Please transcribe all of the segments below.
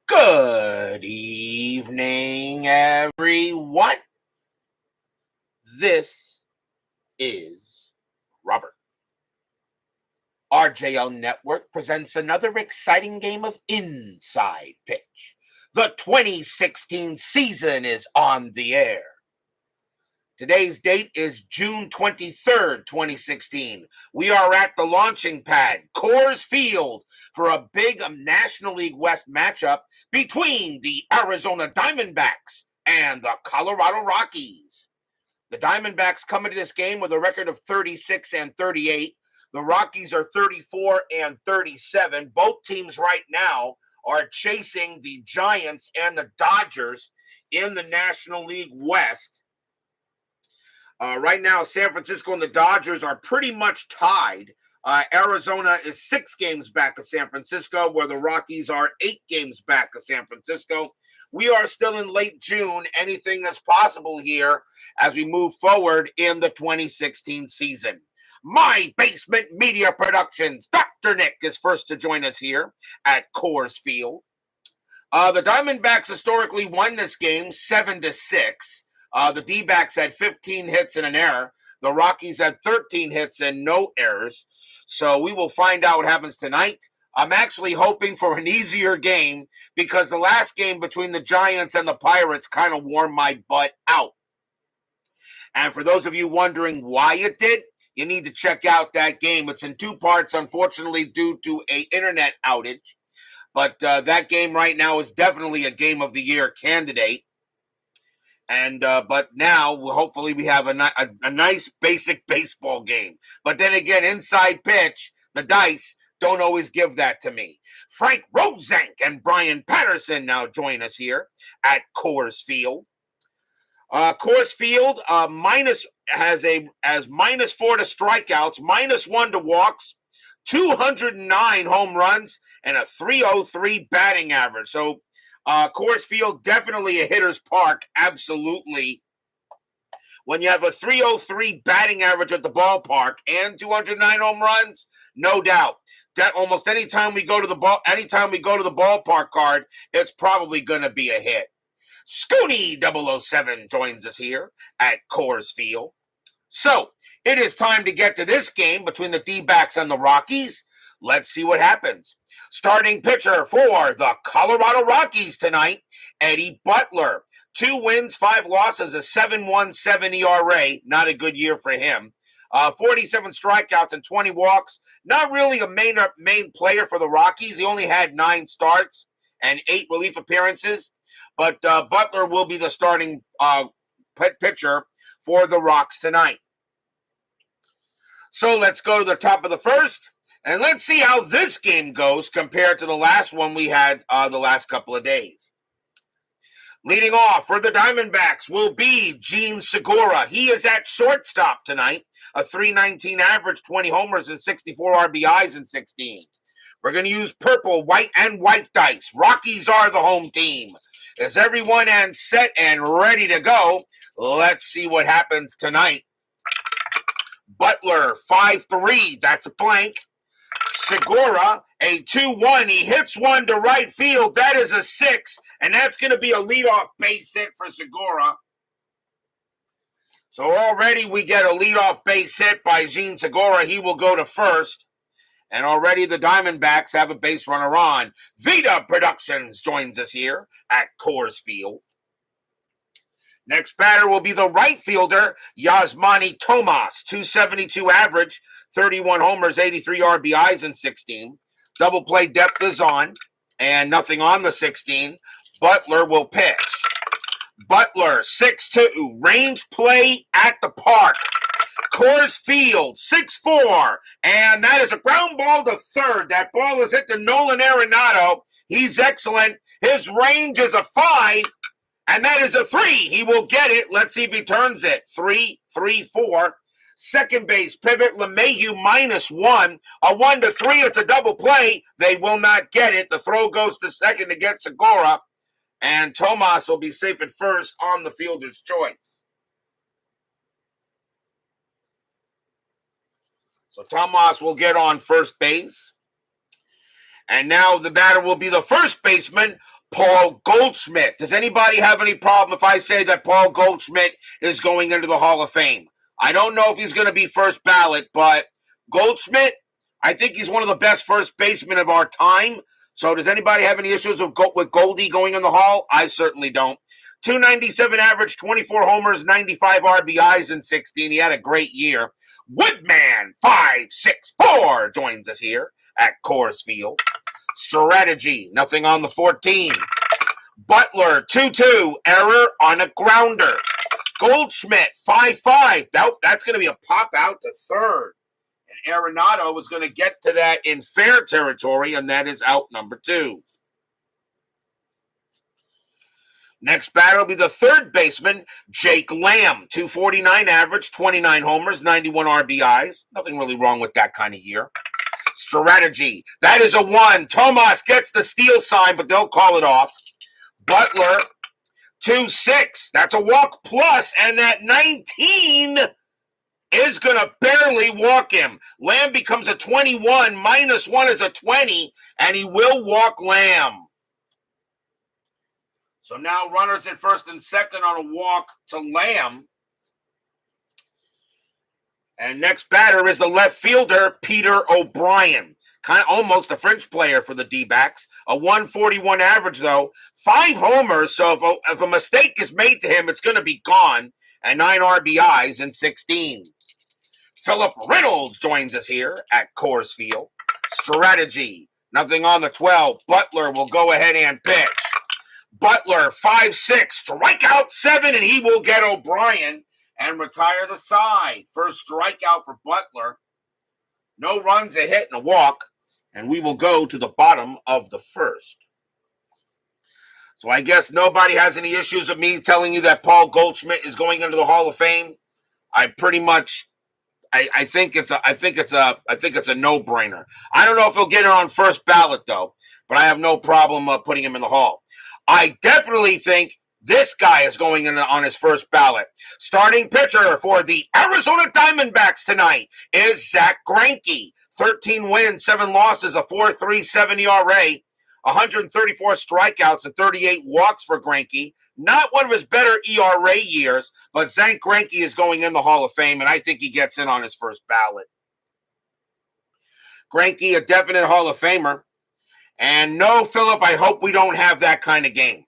Good evening, everyone. This is Robert. RJL Network presents another exciting game of Inside Pitch. The 2016 season is on the air. Today's date is June 23rd, 2016. We are at the launching pad, Coors Field, for a big National League West matchup between the Arizona Diamondbacks and the Colorado Rockies. The Diamondbacks come into this game with a record of 36-38. The Rockies are 34-37. Both teams right now are chasing the Giants and the Dodgers in the National League West. Right now, San Francisco and the Dodgers are pretty much tied. Arizona is 6 games back of San Francisco, where the Rockies are 8 games back of San Francisco. We are still in late June. Anything is possible here as we move forward in the 2016 season. My Basement Media Productions, Dr. Nick is first to join us here at Coors Field. The Diamondbacks historically won this game 7-6. The D-backs had 15 hits and an error. The Rockies had 13 hits and no errors. So we will find out what happens tonight. I'm actually hoping for an easier game because the last game between the Giants and the Pirates kind of wore my butt out. And for those of you wondering why it did, you need to check out that game. It's in 2 parts, unfortunately, due to an internet outage. But that game right now is definitely a Game of the Year candidate. And but now, hopefully, we have a nice basic baseball game. But then again, inside pitch, the dice don't always give that to me. Frank Roszak and Brian Patterson now join us here at Coors Field. Coors Field has -4 to strikeouts, -1 to walks, 209 home runs, and a .303 batting average. So Coors Field, definitely a hitter's park, absolutely. When you have a .303 batting average at the ballpark and 209 home runs, no doubt that almost anytime we go to the ballpark card, it's probably going to be a hit. Scooney 007 joins us here at Coors Field. So it is time to get to this game between the D-backs and the Rockies. Let's see what happens. Starting pitcher for the Colorado Rockies tonight, Eddie Butler. 2 wins, 5 losses, a 7.17 ERA. Not a good year for him. 47 strikeouts and 20 walks. Not really a main player for the Rockies. He only had 9 starts and 8 relief appearances. But Butler will be the starting pitcher for the Rocks tonight. So let's go to the top of the first. And let's see how this game goes compared to the last one we had the last couple of days. Leading off for the Diamondbacks will be Jean Segura. He is at shortstop tonight. A .319 average, 20 homers, and 64 RBIs in 16. We're going to use purple, white, and white dice. Rockies are the home team. Is everyone set and ready to go? Let's see what happens tonight. Butler, 5-3. That's a blank. Segura, a 2-1. He hits one to right field. That is a 6, and that's going to be a leadoff base hit for Segura. So already we get a leadoff base hit by Jean Segura. He will go to first. And already the Diamondbacks have a base runner on. Vita Productions joins us here at Coors Field. Next batter will be the right fielder, Yasmani Tomas. 272 average, 31 homers, 83 RBIs in 16. Double play depth is on, and nothing on the 16. Butler will pitch. Butler, 6-2, range play at the park. Coors Field, 6-4, and that is a ground ball to third. That ball is hit to Nolan Arenado. He's excellent. His range is a 5, and that is a 3. He will get it. Let's see if he turns it. 3-3-4. Second base, pivot, LeMahieu -1. A 1-3, it's a double play. They will not get it. The throw goes to second to get Segura, and Tomas will be safe at first on the fielder's choice. So Tomas will get on first base. And now the batter will be the first baseman, Paul Goldschmidt. Does anybody have any problem if I say that Paul Goldschmidt is going into the Hall of Fame? I don't know if he's going to be first ballot, but Goldschmidt, I think he's one of the best first basemen of our time. So does anybody have any issues with Goldie going in the Hall? I certainly don't. 297 average, 24 homers, 95 RBIs in 16. He had a great year. Woodman 564 joins us here at Coors Field. Strategy, nothing on the 14. Butler 2-2, error on a grounder. Goldschmidt 5-5. That's going to be a pop out to third. And Arenado is going to get to that in fair territory, and that is out number 2. Next batter will be the third baseman, Jake Lamb. 249 average, 29 homers, 91 RBIs. Nothing really wrong with that kind of year. Strategy, that is a 1. Tomas gets the steal sign, but they'll call it off. Butler 2-6. That's a walk plus, and that 19 is going to barely walk him. Lamb becomes a 21. -1 is a 20, and he will walk Lamb. So now runners at first and second on a walk to Lamb. And next batter is the left fielder, Peter O'Brien. Kind of almost a French player for the D-backs. A 141 average, though. 5 homers, so if a mistake is made to him, it's going to be gone. And 9 RBIs in 16. Philip Reynolds joins us here at Coors Field. Strategy, nothing on the 12. Butler will go ahead and pitch. Butler 5-6, strikeout 7, and he will get O'Brien and retire the side. First strikeout for Butler. No runs, a hit, and a walk. And we will go to the bottom of the first. So I guess nobody has any issues with me telling you that Paul Goldschmidt is going into the Hall of Fame. I pretty much, I think it's a no-brainer. I don't know if he'll get it on first ballot though, but I have no problem putting him in the Hall. I definitely think this guy is going in on his first ballot. Starting pitcher for the Arizona Diamondbacks tonight is Zack Greinke. 13 wins, 7 losses, a 4.37 ERA, 134 strikeouts, and 38 walks for Greinke. Not one of his better ERA years, but Zack Greinke is going in the Hall of Fame, and I think he gets in on his first ballot. Greinke, a definite Hall of Famer. And no, Philip, I hope we don't have that kind of game.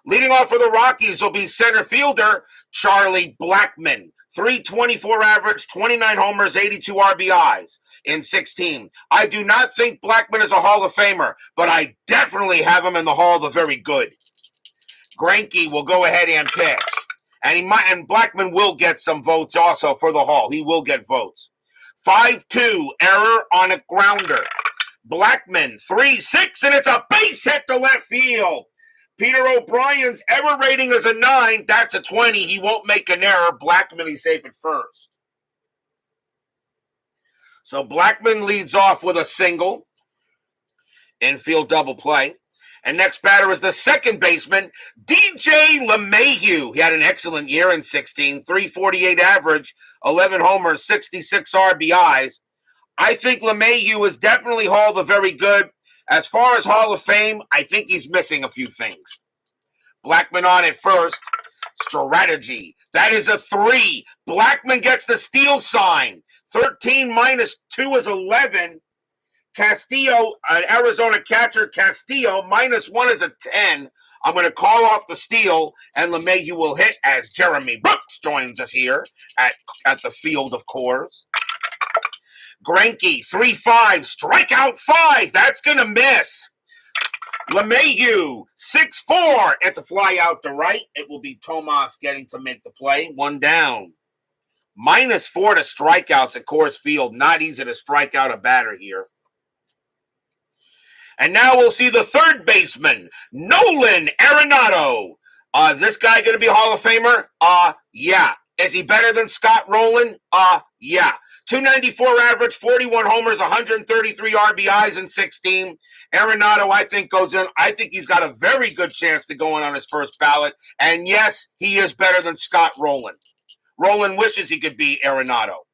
Leading off for the Rockies will be center fielder Charlie Blackmon. 324 average, 29 homers, 82 RBIs in 16. I do not think Blackmon is a Hall of Famer, but I definitely have him in the Hall of the Very Good. Greinke will go ahead and pitch. And Blackmon will get some votes also for the Hall. He will get votes. 5-2, error on a grounder. Blackmon, 3-6, and it's a base hit to left field. Peter O'Brien's error rating is a 9. That's a 20. He won't make an error. Blackmon, he's safe at first. So Blackmon leads off with a single. Infield double play. And next batter is the second baseman, DJ LeMahieu. He had an excellent year in 16. 348 average, 11 homers, 66 RBIs. I think LeMahieu is definitely Hall of the Very Good. As far as Hall of Fame, I think he's missing a few things. Blackmon on at first. Strategy. That is a 3. Blackmon gets the steal sign. 13 -2 is 11. Castillo, an Arizona catcher, Castillo, -1 is a 10. I'm going to call off the steal, and LeMahieu will hit as Jeremy Brooks joins us here at the field of Coors. Greinke, 3-5, strikeout 5. That's going to miss. LeMahieu, 6-4. It's a fly out to right. It will be Tomas getting to make the play. 1 down. -4 to strikeouts at Coors Field. Not easy to strike out a batter here. And now we'll see the third baseman, Nolan Arenado. This guy going to be a Hall of Famer? Yeah. Is he better than Scott Rowland? Yeah. 294 average, 41 homers, 133 RBIs in 16. Arenado, I think, goes in. I think he's got a very good chance to go in on his first ballot. And yes, he is better than Scott Rowland. Rowland wishes he could be Arenado.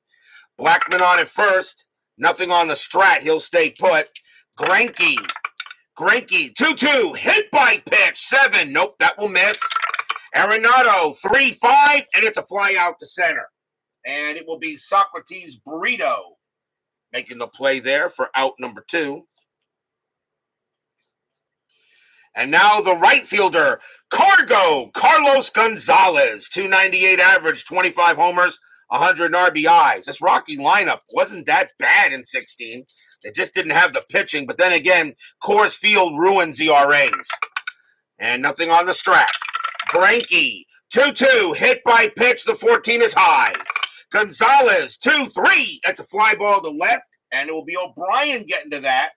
Blackmon on at first. Nothing on the strat. He'll stay put. Greinke, Greinke, 2-2, hit by pitch, 7. Nope, that will miss. Arenado, 3-5, and it's a fly out to center. And it will be Socrates Burrito making the play there for out number 2. And now the right fielder, Carlos Gonzalez, 298 average, 25 homers, 100 RBIs. This Rocky lineup wasn't that bad in 16. They just didn't have the pitching. But then again, Coors Field ruins ERAs. And nothing on the strap. Greinke, 2-2, hit by pitch. The 14 is high. Gonzalez, 2-3. That's a fly ball to left. And it will be O'Brien getting to that.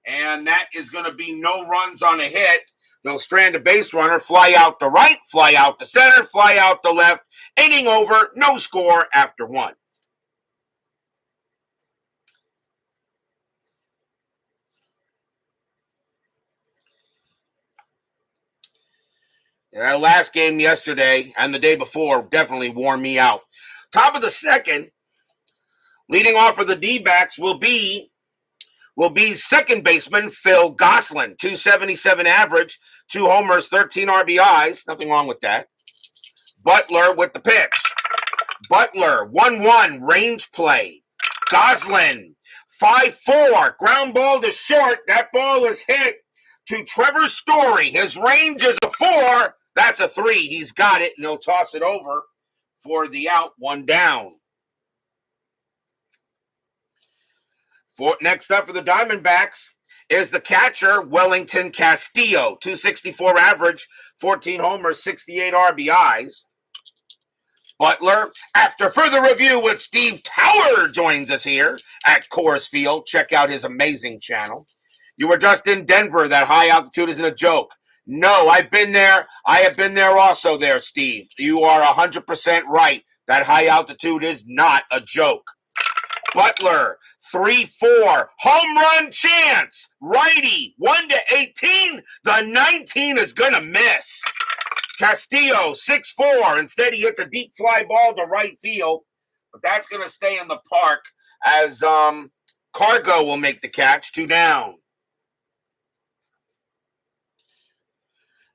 And that is going to be no runs on a hit. They'll strand a base runner, fly out to right, fly out to center, fly out to left. Inning over, no score after 1. That last game yesterday and the day before definitely wore me out. Top of the second, leading off for the D-backs will be second baseman Phil Gosselin, 277 average, 2 homers, 13 RBIs. Nothing wrong with that. Butler with the pitch. Butler, 1-1, range play. Gosselin, 5-4, ground ball to short. That ball is hit to Trevor Story. His range is a 4. That's a 3. He's got it, and he'll toss it over for the out, 1 down. Next up for the Diamondbacks is the catcher, Wellington Castillo, 264 average, 14 homers, 68 RBIs. Butler, after further review with Steve Tower, joins us here at Coors Field. Check out his amazing channel. You were just in Denver. That high altitude isn't a joke. No, I've been there. I have been there also there, Steve. You are 100% right. That high altitude is not a joke. Butler, 3-4, home run chance. Righty, 1-18. The 19 is going to miss. Castillo, 6-4. Instead, he hits a deep fly ball to right field. But that's going to stay in the park as Cargo will make the catch, 2 down.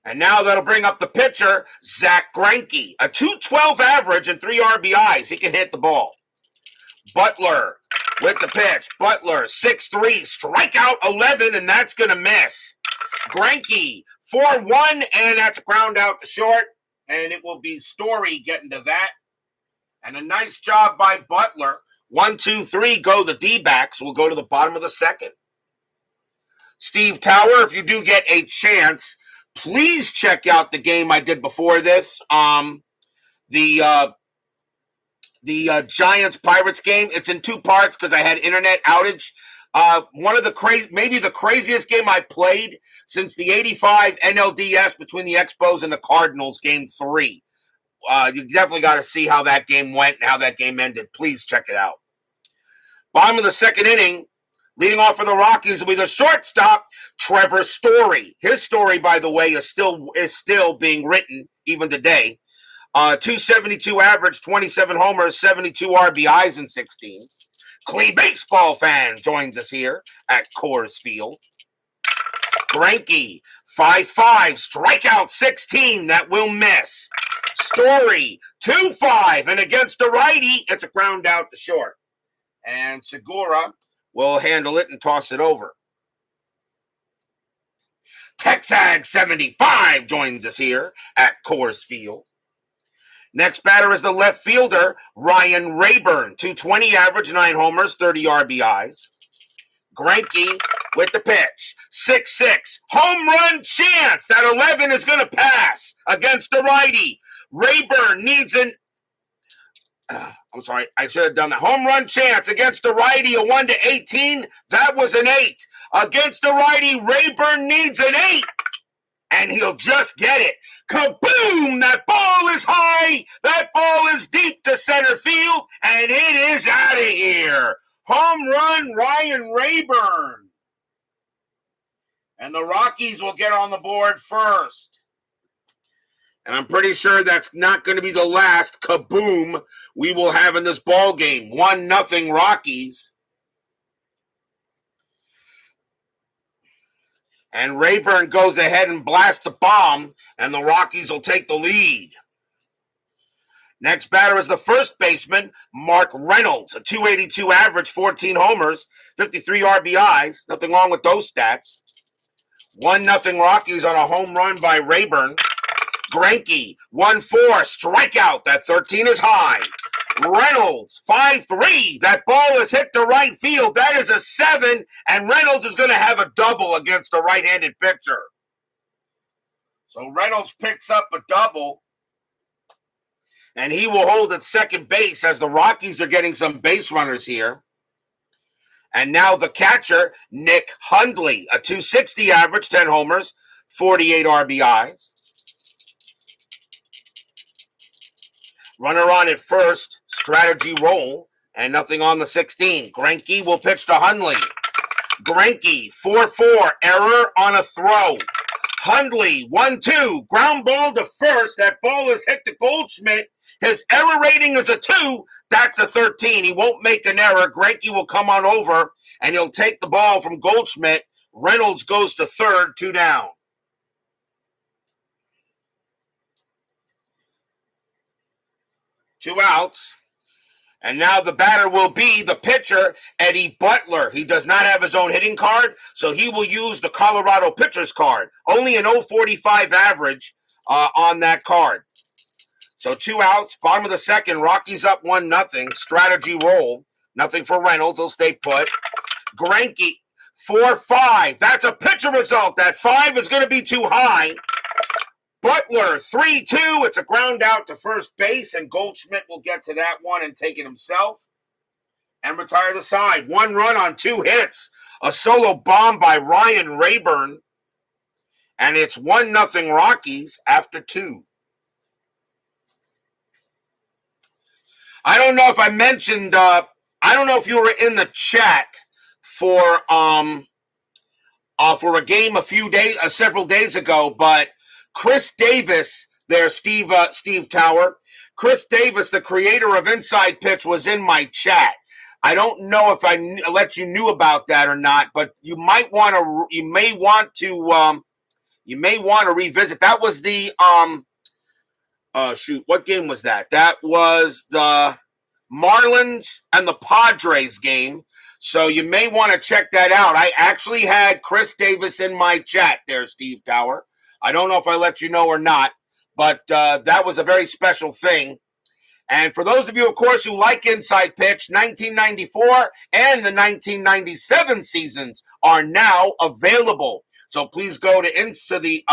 And now that'll bring up the pitcher, Zack Greinke, a 212 average and 3 RBIs. He can hit the ball. Butler with the pitch. Butler, 6-3, strikeout 11, and that's going to miss. Greinke, 4-1, and that's a ground out to short, and it will be Story getting to that. And a nice job by Butler. 1, 2, 3, go the D-backs. We'll go to the bottom of the second. Steve Tower, if you do get a chance, please check out the game I did before this. The Giants-Pirates game. It's in 2 parts because I had internet outage. One of the maybe the craziest game I played since the 85 NLDS between the Expos and the Cardinals, game 3. You definitely got to see how that game went and how that game ended. Please check it out. Bottom of the second inning, leading off for the Rockies will be the shortstop, Trevor Story. His story, by the way, is still being written even today. 272 average, 27 homers, 72 RBIs in 16. Clee baseball fan joins us here at Coors Field. Greinke, 5-5, strikeout 16, that will miss. Story, 2-5, and against a righty, it's a ground out to short. And Segura will handle it and toss it over. Texag 75 joins us here at Coors Field. Next batter is the left fielder, Ryan Rayburn, 220 average, 9 homers, 30 RBIs. Greinke with the pitch, 6-6, home run chance. That 11 is going to pass against the righty. Rayburn needs I'm sorry, I should have done that. Home run chance against the righty, a 1-18. That was an 8. Against the righty, Rayburn needs an 8. And he'll just get it. Kaboom! That ball is high. That ball is deep to center field. And it is out of here. Home run, Ryan Rayburn. And the Rockies will get on the board first. And I'm pretty sure that's not going to be the last kaboom we will have in this ball game. 1-0 Rockies. And Rayburn goes ahead and blasts a bomb, and the Rockies will take the lead. Next batter is the first baseman, Mark Reynolds, a 282 average, 14 homers, 53 RBIs. Nothing wrong with those stats. 1-0 Rockies on a home run by Rayburn. Greinke, 1-4, strikeout. That 13 is high. Reynolds, 5-3. That ball is hit to right field. That is a 7, and Reynolds is going to have a double against a right-handed pitcher. So Reynolds picks up a double, and he will hold at second base as the Rockies are getting some base runners here. And now the catcher, Nick Hundley, a 260 average, 10 homers, 48 RBIs. Runner on at first, strategy roll, and nothing on the 16. Greinke will pitch to Hundley. Greinke, 4-4, error on a throw. Hundley, 1-2, ground ball to first. That ball is hit to Goldschmidt. His error rating is a 2. That's a 13. He won't make an error. Greinke will come on over, and he'll take the ball from Goldschmidt. Reynolds goes to third, 2 down. Two outs. And now the batter will be the pitcher, Eddie Butler. He does not have his own hitting card, so he will use the Colorado pitcher's card. Only an 0.45 average on that card. So 2 outs, bottom of the second, Rockies up 1-0. Strategy roll. Nothing for Reynolds. He'll stay put. Greinke, 4-5. That's a pitcher result. That 5 is going to be too high. Butler, 3-2. It's a ground out to first base, and Goldschmidt will get to that one and take it himself and retire the side. 1 run on 2 hits. A solo bomb by Ryan Rayburn. And it's 1-0 Rockies after 2. I don't know if I mentioned, I don't know if you were in the chat for a game several days ago, but Chris Davis there, Steve Tower. Chris Davis, the creator of Inside Pitch, was in my chat. I don't know if I let you knew about that or not, but you may want to revisit. That was the what game was that? That was the Marlins and the Padres game. So you may want to check that out. I actually had Chris Davis in my chat there, Steve Tower. I don't know if I let you know or not, but that was a very special thing. And for those of you, of course, who like Inside Pitch, 1994 and the 1997 seasons are now available. So please go to the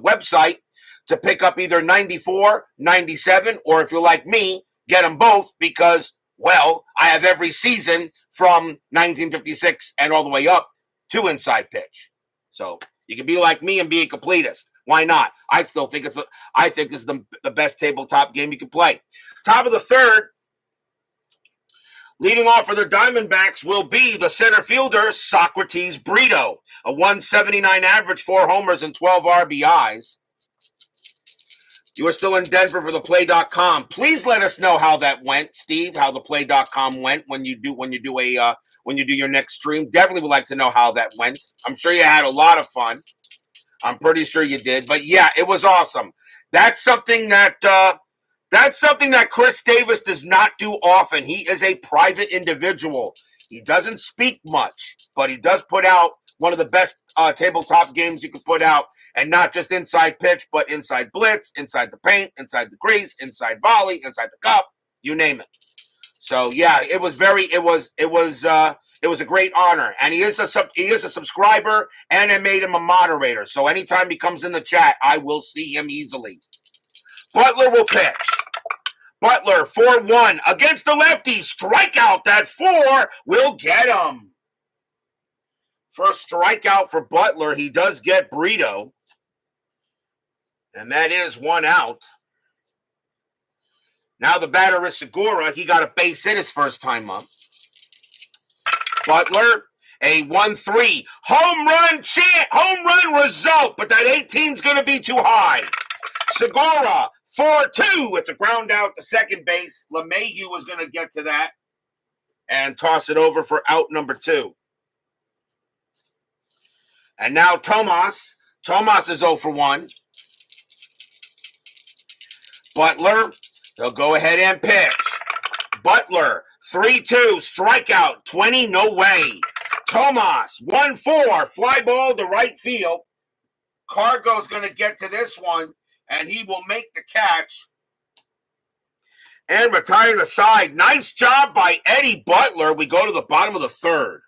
website to pick up either 94, 97, or if you're like me, get them both because, well, I have every season from 1956 and all the way up to Inside Pitch. So you can be like me and be a completist. Why not? I still think it's the best tabletop game you can play. Top of the third, leading off for the Diamondbacks will be the center fielder, Socrates Brito, a 179 average, 4 homers and 12 RBIs. You are still in Denver for the play.com. Please let us know how that went, Steve, how the play.com went when you do your next stream. Definitely would like to know how that went. I'm sure you had a lot of fun. I'm pretty sure you did. But yeah, it was awesome. That's something that Chris Davis does not do often. He is a private individual. He doesn't speak much, but he does put out one of the best tabletop games you can put out. And not just Inside Pitch, but Inside Blitz, Inside the Paint, Inside the Crease, Inside Volley, Inside the Cup, you name it. So yeah, it was a great honor. And he is a subscriber, and I made him a moderator. So anytime he comes in the chat, I will see him easily. Butler will pitch. Butler, 4-1 against the lefty. Strikeout. That 4 will get him. First strikeout for Butler. He does get Brito. And that is 1 out. Now the batter is Segura. He got a base hit his first time up. Butler, a 1-3. Home run result, but that 18's going to be too high. Segura, 4-2. It's a ground out to second base. LeMahieu was going to get to that and toss it over for out number 2. And now Tomas. Tomas is 0 for 1. Butler, he'll go ahead and pitch. Butler, 3-2, strikeout, 20, no way. Tomas, 1-4, fly ball to right field. Cargo's going to get to this one, and he will make the catch and retire the side. Nice job by Eddie Butler. We go to the bottom of the third.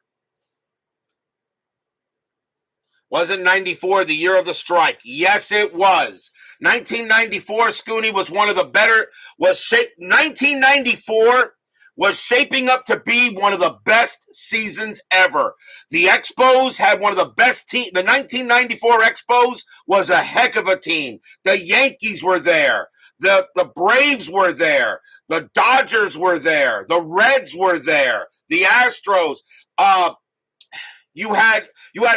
Wasn't 94 the year of the strike? Yes, it was. 1994, Scooney was one of the better, 1994 was shaping up to be one of the best seasons ever. The Expos had one of the best teams. The 1994 Expos was a heck of a team. The Yankees were there. The Braves were there. The Dodgers were there. The Reds were there. The Astros. You had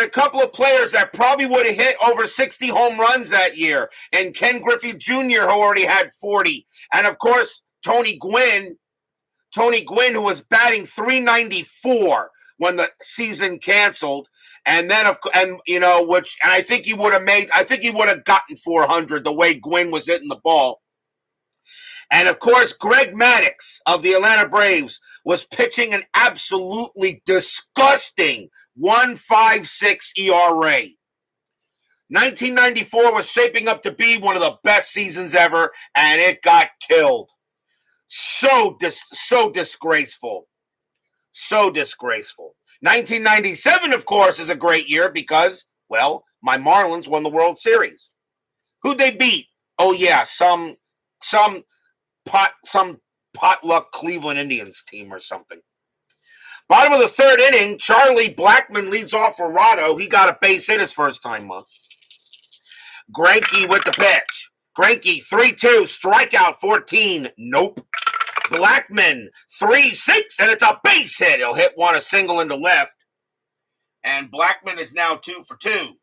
a couple of players that probably would have hit over 60 home runs that year. And Ken Griffey Jr., who already had 40. And, of course, Tony Gwynn, who was batting .394 when the season canceled. And then, I think he would have gotten 400 the way Gwynn was hitting the ball. And, of course, Greg Maddux of the Atlanta Braves was pitching an absolutely disgusting 1.56 ERA. 1994 was shaping up to be one of the best seasons ever, and it got killed. So disgraceful. So disgraceful. 1997, of course, is a great year because, well, my Marlins won the World Series. Who'd they beat? Oh, yeah, some potluck Cleveland Indians team or something. Bottom of the third inning, Charlie Blackmon leads off for Rado. He got a base hit his first time up. Greinke with the pitch. Greinke, 3-2, strikeout 14. Nope. Blackmon, 3-6, and it's a base hit. He'll hit a single into left. And Blackmon is now 2 for 2.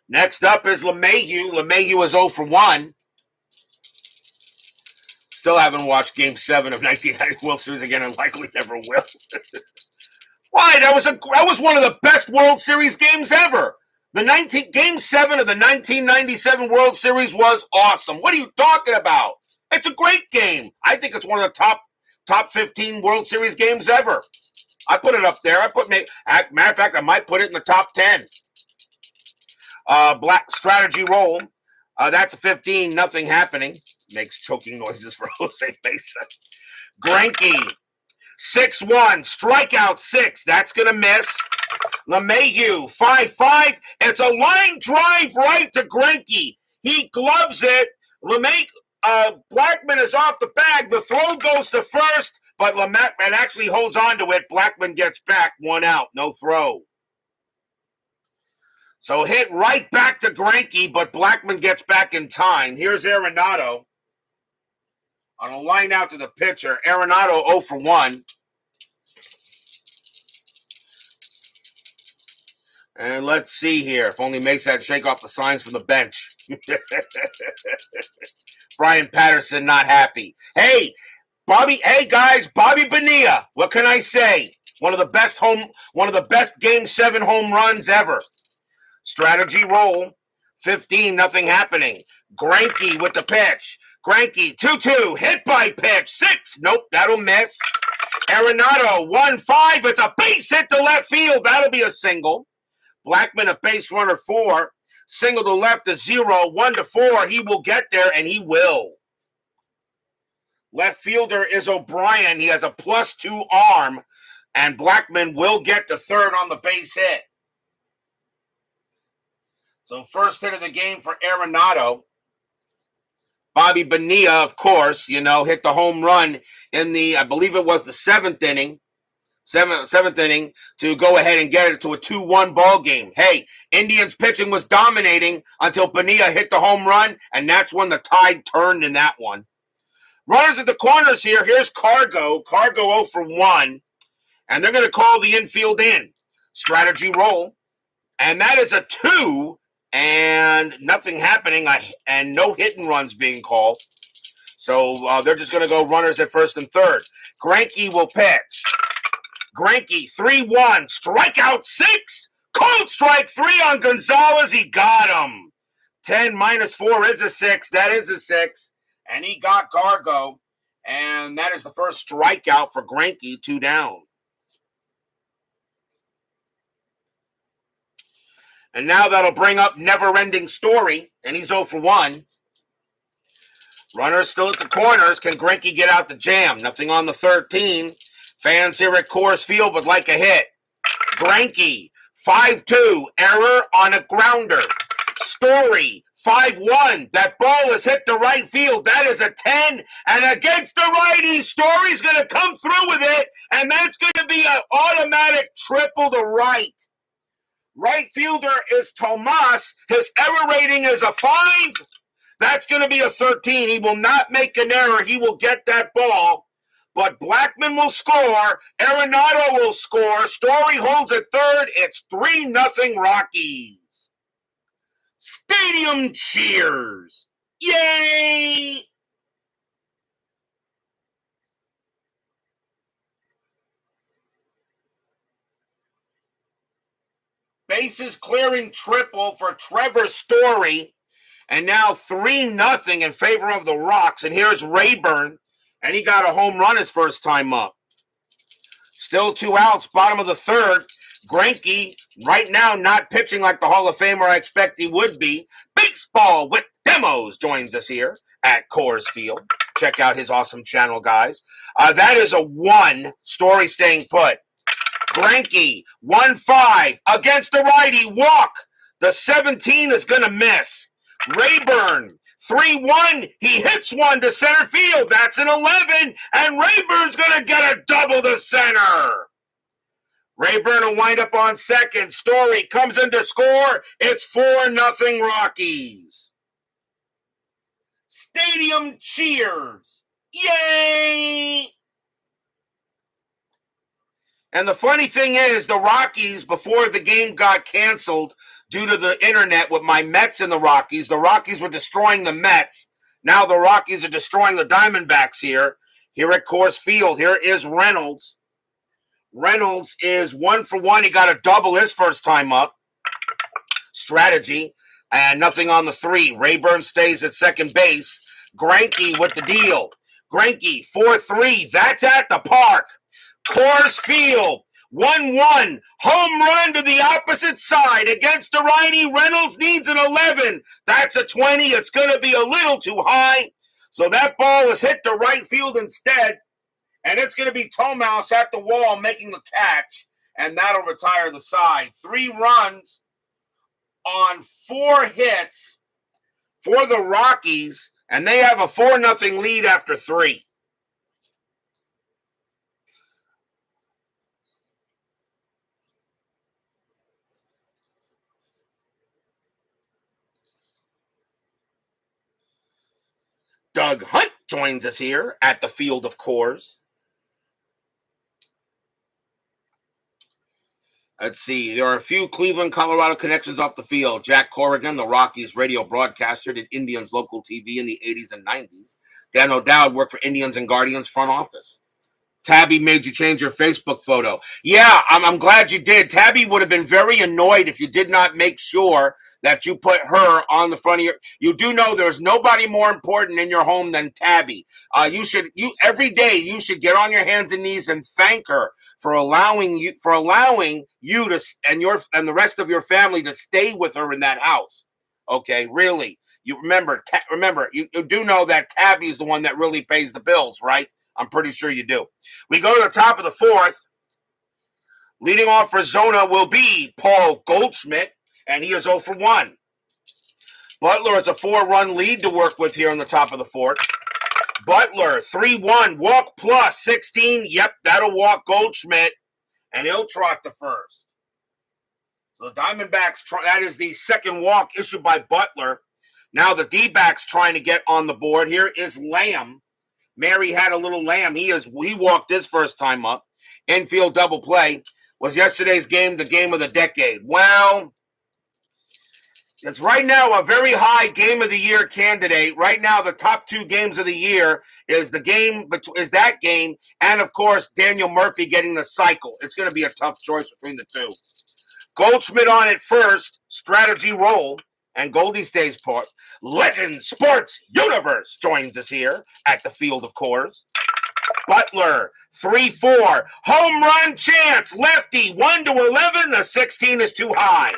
Next up is LeMahieu. LeMahieu is 0 for 1. Still haven't watched Game 7 of 1990 World Series again, and likely never will. Why? That was one of the best World Series games ever. Game 7 of the 1997 World Series was awesome. What are you talking about? It's a great game. I think it's one of the top 15 World Series games ever. I put it up there. Matter of fact, I might put it in the top 10. Black strategy roll. That's a 15. Nothing happening. Makes choking noises for Jose Mesa. Greinke, 6-1, strikeout 6. That's going to miss. LeMahieu, 5-5. It's a line drive right to Greinke. He gloves it. Blackmon is off the bag. The throw goes to first, but Blackmon actually holds on to it. Blackmon gets back. 1 out. No throw. So hit right back to Greinke, but Blackmon gets back in time. Here's Arenado. On a line out to the pitcher, Arenado 0 for 1. And let's see here. If only Mesa had shake off the signs from the bench. Brian Patterson not happy. Hey guys, Bobby Bonilla. What can I say? One of the best Game 7 home runs ever. Strategy roll. 15, nothing happening. Greinke with the pitch. Greinke, 2-2, hit by pitch, 6. Nope, that'll miss. Arenado, 1-5. It's a base hit to left field. That'll be a single. Blackmon, a base runner, 4. Single to left is 0. 1-4. He will get there, and he will. Left fielder is O'Brien. He has a +2 arm, and Blackmon will get to third on the base hit. So first hit of the game for Arenado. Bobby Bonilla, of course, hit the home run in I believe it was the 7th inning to go ahead and get it to a 2-1 ball game. Hey, Indians pitching was dominating until Bonilla hit the home run, and that's when the tide turned in that one. Runners at the corners here. Here's Cargo. Cargo 0 for 1, and they're going to call the infield in. Strategy roll, and that is a 2. And nothing happening, and no hit and runs being called. So they're just going to go runners at first and third. Greinke will pitch. Greinke, 3-1, strikeout 6. Cold strike 3 on Gonzalez. He got him. 10 minus 4 is a 6. That is a 6. And he got Gargo. And that is the first strikeout for Greinke, 2 down. And now that'll bring up Never-Ending Story. And he's 0 for 1. Runner still at the corners. Can Greinke get out the jam? Nothing on the 13. Fans here at Coors Field would like a hit. Greinke, 5-2. Error on a grounder. Story, 5-1. That ball is hit to right field. That is a 10. And against the righty, Story's going to come through with it. And that's going to be an automatic triple to right. Right fielder is Tomas. His error rating is a 5. That's going to be a 13. He will not make an error. He will get that ball. But Blackman will score. Arenado will score. Story holds at third. It's 3-0 Rockies. Stadium cheers. Yay! Bases clearing triple for Trevor Story. And now 3-0 in favor of the Rocks. And here's Rayburn. And he got a home run his first time up. Still 2 outs, bottom of the third. Greinke, right now, not pitching like the Hall of Famer I expect he would be. Baseball with Demos joins us here at Coors Field. Check out his awesome channel, guys. That is a 1. Story staying put. Greinke, 1-5 against the righty. Walk. The 17 is going to miss. Rayburn, 3-1. He hits one to center field. That's an 11. And Rayburn's going to get a double to center. Rayburn will wind up on second. Story comes in to score. It's 4-0 Rockies. Stadium cheers. Yay! And the funny thing is, the Rockies, before the game got canceled due to the internet with my Mets and the Rockies were destroying the Mets. Now the Rockies are destroying the Diamondbacks here at Coors Field. Here is Reynolds. Reynolds is 1 for 1. He got a double his first time up. Strategy. And nothing on the 3. Rayburn stays at second base. Greinke with the deal. Greinke, 4-3. That's at the park. Coors Field, 1-1. Home run to the opposite side against the righty. Reynolds needs an 11. That's a 20. It's going to be a little too high. So that ball is hit to right field instead. And it's going to be Tomas at the wall making the catch. And that'll retire the side. 3 runs on 4 hits for the Rockies. And they have a 4-0 lead after 3. Doug Hunt joins us here at the Field of Coors. Let's see. There are a few Cleveland, Colorado connections off the field. Jack Corrigan, the Rockies radio broadcaster, did Indians local TV in the 80s and 90s. Dan O'Dowd worked for Indians and Guardians front office. Tabby made you change your Facebook photo. Yeah, I'm glad you did. Tabby would have been very annoyed if you did not make sure that you put her on the front of your. You do know there's nobody more important in your home than Tabby. Every day you should get on your hands and knees and thank her for allowing you to and the rest of your family to stay with her in that house. Okay, really. You remember you do know that Tabby is the one that really pays the bills, right? I'm pretty sure you do. We go to the top of the 4th. Leading off for Zona will be Paul Goldschmidt, and he is 0 for 1. Butler has a 4-run lead to work with here on the top of the 4th. Butler, 3-1, walk plus 16. Yep, that'll walk Goldschmidt, and he'll trot to first. So the Diamondbacks, that is the second walk issued by Butler. Now the D-backs trying to get on the board. Here is Lamb. Mary had a little lamb. He walked his first time up. Infield double play. Was yesterday's game the game of the decade? Well, it's right now a very high game of the year candidate. Right now, the top 2 games of the year is that game, and of course, Daniel Murphy getting the cycle. It's going to be a tough choice between the 2. Goldschmidt on it first, strategy roll, and Goldie stays put. Legend Sports Universe joins us here at the field of Coors. Butler, 3-4, home run chance, lefty, 1-11, the 16 is too high.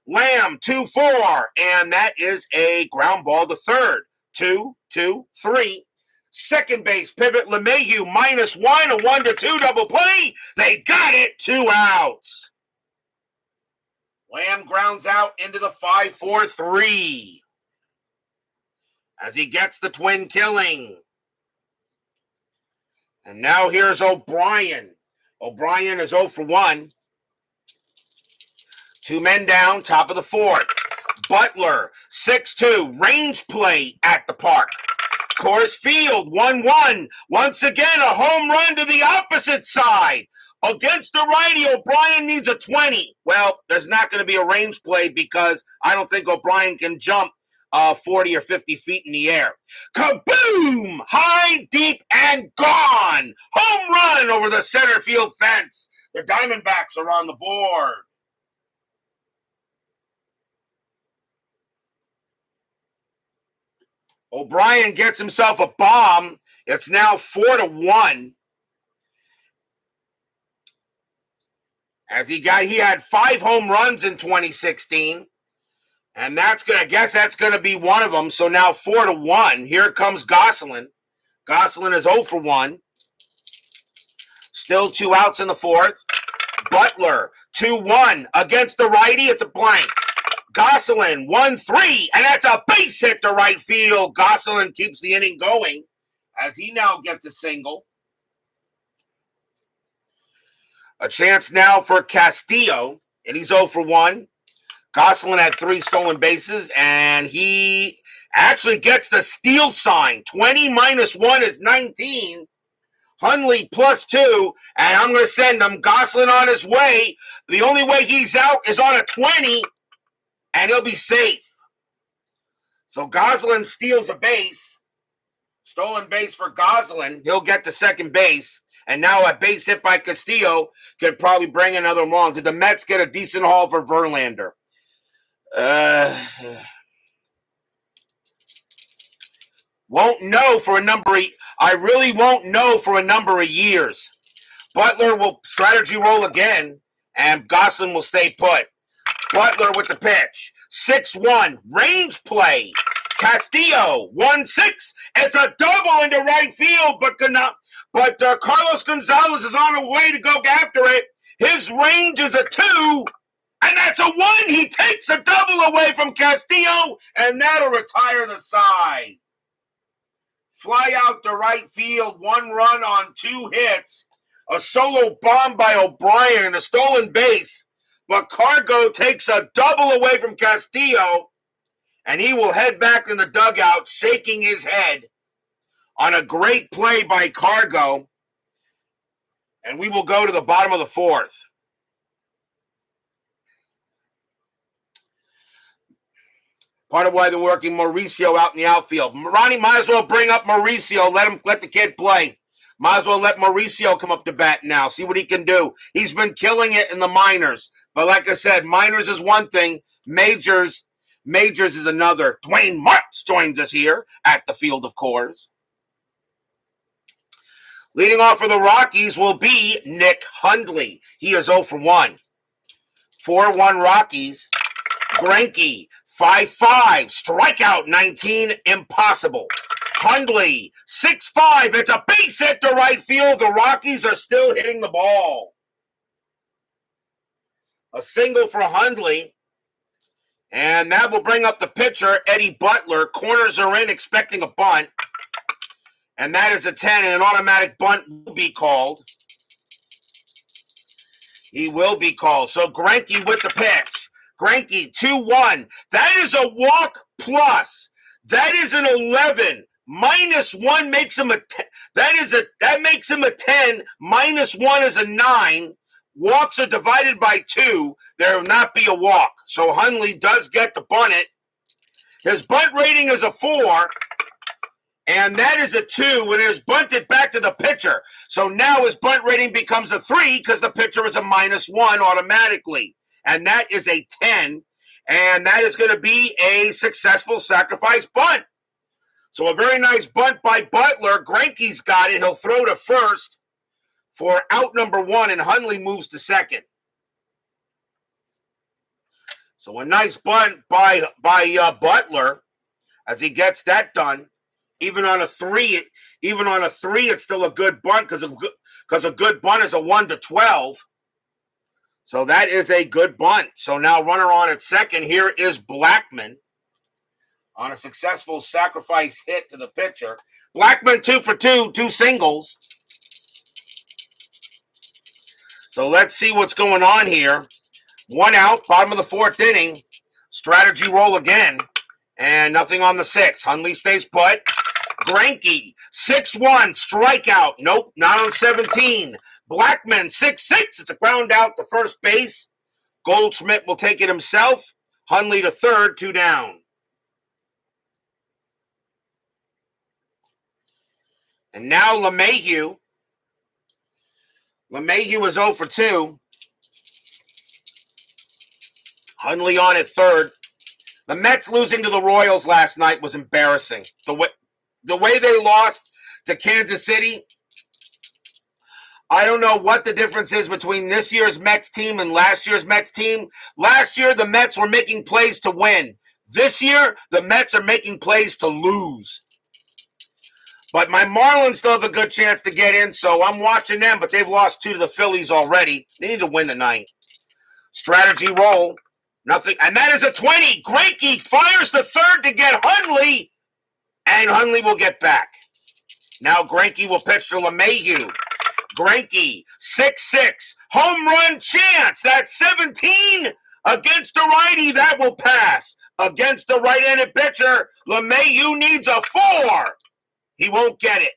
Lamb, 2-4, and that is a ground ball to third. 2-2-3. Second base pivot, LeMahieu, -1, a 1-2 double play. They got it, 2 outs. Lamb grounds out into the 5-4-3 as he gets the twin killing. And now here's O'Brien. O'Brien is 0 for 1. 2 men down, top of the fourth. Butler, 6-2, range play at the park. Coors Field, 1-1. Once again, a home run to the opposite side. Against the righty, O'Brien needs a 20. Well, there's not going to be a range play because I don't think O'Brien can jump 40 or 50 feet in the air. Kaboom! High, deep, and gone! Home run over the center field fence. The Diamondbacks are on the board. O'Brien gets himself a bomb. It's now 4-1. As he had 5 home runs in 2016. And I guess that's going to be one of them. So now 4-1. Here comes Gosselin. Gosselin is 0 for 1. Still 2 outs in the fourth. Butler, 2-1. Against the righty, it's a blank. Gosselin, 1-3. And that's a base hit to right field. Gosselin keeps the inning going as he now gets a single. A chance now for Castillo, and he's 0 for 1. Gosselin had 3 stolen bases, and he actually gets the steal sign. 20 minus 1 is 19. Hundley +2, and I'm going to send him. Gosselin on his way. The only way he's out is on a 20, and he'll be safe. So Gosselin steals a base. Stolen base for Gosselin. He'll get to second base. And now a base hit by Castillo could probably bring another long. Did the Mets get a decent haul for Verlander? Won't know for a number of, I really won't know for a number of years. Butler will strategy roll again, and Gosselin will stay put. Butler with the pitch. 6-1. Range play. Castillo, 1-6. It's a double into right field, but Carlos Gonzalez is on the way to go after it. His range is a 2, and that's a 1. He takes a double away from Castillo, and that'll retire the side. Fly out to right field, 1 run on 2 hits. A solo bomb by O'Brien and a stolen base, but Cargo takes a double away from Castillo, and he will head back in the dugout, shaking his head on a great play by Cargo. And we will go to the bottom of the fourth. Part of why they're working Mauricio out in the outfield. Ronnie might as well bring up Mauricio. Let the kid play. Might as well let Mauricio come up to bat now. See what he can do. He's been killing it in the minors. But like I said, minors is one thing. Majors is another. Dwayne Martz joins us here at the field of Coors. Leading off for the Rockies will be Nick Hundley. He is 0 for 1. 4-1 Rockies. Greinke, 5-5. Strikeout 19. Impossible. Hundley, 6-5. It's a base hit to right field. The Rockies are still hitting the ball. A single for Hundley. And that will bring up the pitcher, Eddie Butler. Corners are in, expecting a bunt. And that is a 10, and an automatic bunt will be called. He will be called. So Greinke with the pitch. Greinke, 2-1. That is a walk plus. That is an 11. -1 makes him a 10. That makes him a 10. -1 is a 9. Walks are divided by 2. There will not be a walk. So Hundley does get to bunt it. His bunt rating is a 4. And that is a 2, and it is bunted back to the pitcher. So now his bunt rating becomes a 3 because the pitcher is a -1 automatically. and that is a 10, and that is going to be a successful sacrifice bunt. So a very nice bunt by Butler. Greinke's got it. He'll throw to first for out number 1, and Hundley moves to second. So a nice bunt by Butler as he gets that done. Even on a 3, it's still a good bunt because a good bunt is a 1-12. So that is a good bunt. So now runner on at second. Here is Blackman on a successful sacrifice hit to the pitcher. Blackman 2 for 2, 2 singles. So let's see what's going on here. 1 out, bottom of the 4th inning. Strategy roll again. And nothing on the 6th. Hundley stays put. Greinke, 6-1, strikeout. Nope, not on 17. Blackman, 6-6. It's a ground out to first base. Goldschmidt will take it himself. Hundley to third, 2 down. And now LeMahieu. LeMahieu is 0 for 2. Hundley on at third. The Mets losing to the Royals last night was embarrassing. The way they lost to Kansas City, I don't know what the difference is between this year's Mets team and last year's Mets team. Last year, the Mets were making plays to win. This year, the Mets are making plays to lose. But my Marlins still have a good chance to get in, so I'm watching them, but they've lost 2 to the Phillies already. They need to win tonight. Strategy roll. Nothing. And that is a 20. Greinke fires to third to get Hundley, and Hundley will get back. Now Greinke will pitch to LeMahieu. Greinke, 6-6. Home run chance. That's 17 against the righty. That will pass. Against the right-handed pitcher, LeMahieu needs a 4. He won't get it.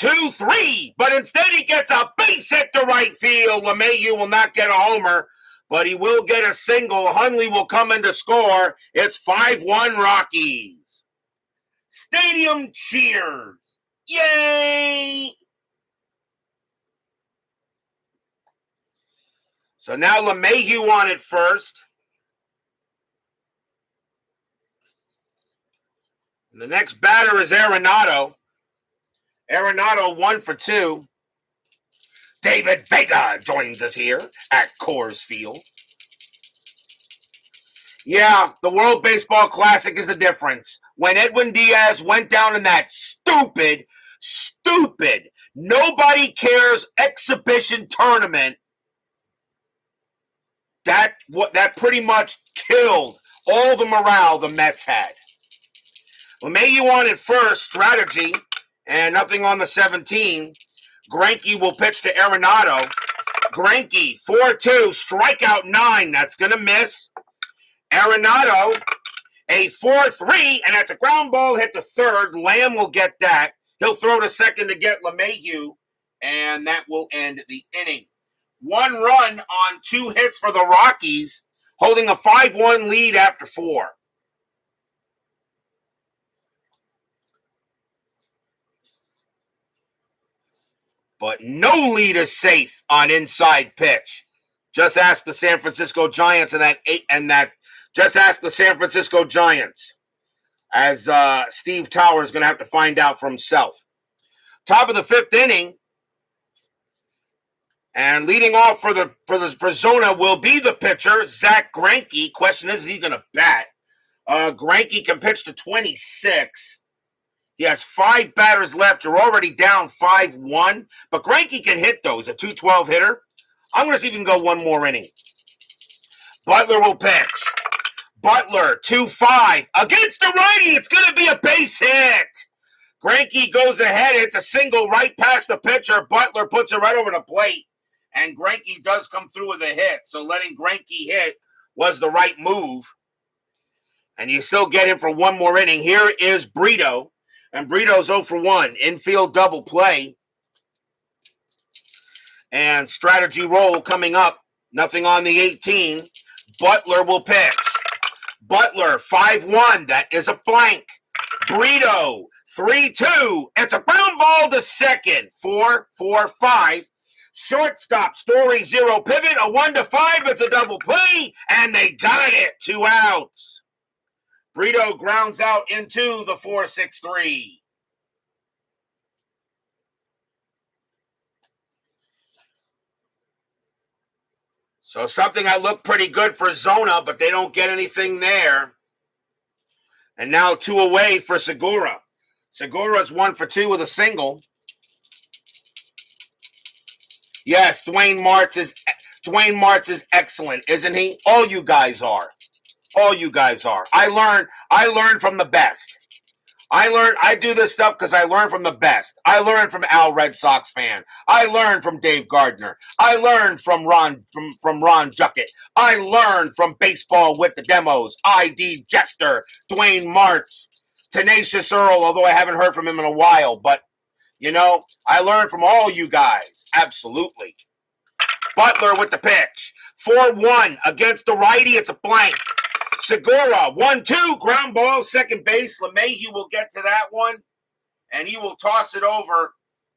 2-3, but instead he gets a base hit to right field. LeMahieu will not get a homer, but he will get a single. Hundley will come in to score. It's 5-1 Rockies. Stadium cheers. Yay! So now LeMahieu on it first. The next batter is Arenado. Arenado 1 for 2. David Vega joins us here at Coors Field. Yeah, the World Baseball Classic is the difference. When Edwin Diaz went down in that stupid, nobody cares exhibition tournament, that pretty much killed all the morale the Mets had. LeMahieu on it first, strategy, and nothing on the 17. Greinke will pitch to Arenado. Greinke, 4-2, strikeout 9. That's going to miss. Arenado, a 4-3, and that's a ground ball hit to third. Lamb will get that. He'll throw to second to get LeMahieu, and that will end the inning. 1 run on 2 hits for the Rockies, holding a 5-1 lead after 4. But no lead is safe on inside pitch. Just ask the San Francisco Giants just ask the San Francisco Giants, as Steve Tower is going to have to find out for himself. Top of the 5th inning, and leading off for Zona will be the pitcher Zack Greinke. Question is he going to bat? Greinke can pitch to 26. He has 5 batters left. You're already down 5-1. But Greinke can hit, though. He's a 212 hitter. I'm going to see if he can go 1 more inning. Butler will pitch. Butler, 2-5. Against the righty, it's going to be a base hit. Greinke goes ahead. It's a single right past the pitcher. Butler puts it right over the plate. And Greinke does come through with a hit. So letting Greinke hit was the right move. And you still get him for 1 more inning. Here is Brito. And Brito's 0 for 1. Infield double play. And strategy roll coming up. Nothing on the 18. Butler will pitch. Butler, 5-1. That is a blank. Brito, 3-2. It's a ground ball to second. 4-4-5. Shortstop, Story, 0 pivot, a 1-5, it's a double play, and they got it, 2 outs. Brito grounds out into the 4-6-3. So something that looked pretty good for Zona, but they don't get anything there. And now 2 away for Segura. Segura's 1 for 2 with a single. Yes, Dwayne Martz is excellent, isn't he? All you guys are. All you guys are. I learn from the best. I do this stuff because I learn from the best. I learned from Al Red Sox fan. I learned from Dave Gardner. I learned from Ron Juckett. I learned from Baseball with the Demos. ID Jester, Dwayne Martz, Tenacious Earl, although I haven't heard from him in a while, but you know, I learned from all you guys. Absolutely. Butler with the pitch. 4-1 against the righty. It's a blank. Segura, 1-2, ground ball, second base. LeMahieu will get to that one, and he will toss it over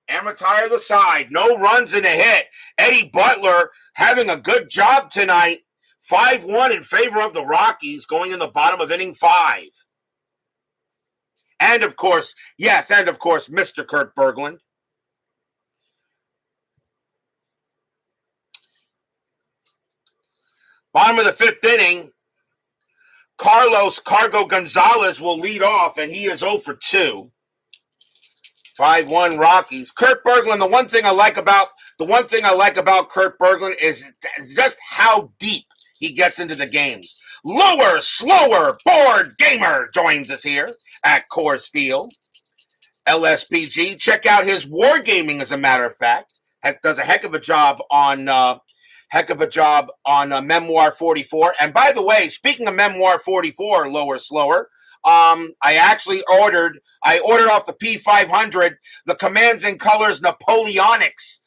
and retire the side. No runs and a hit. Eddie Butler having a good job tonight. 5-1 in favor of the Rockies going in the bottom of inning 5. And of course, Mr. Kurt Berglund. Bottom of the 5th inning. Carlos Cargo Gonzalez will lead off, and he is 0 for 2. 5-1 Rockies. Kurt Berglund, the one thing I like about Kurt Berglund is just how deep he gets into the games. Lower, slower, board gamer joins us here at Coors Field. LSBG. Check out his wargaming, as a matter of fact. Does a heck of a job on Memoir 44. And by the way, speaking of Memoir 44, lower, slower, I ordered off the P500 the Commands and Colors Napoleonics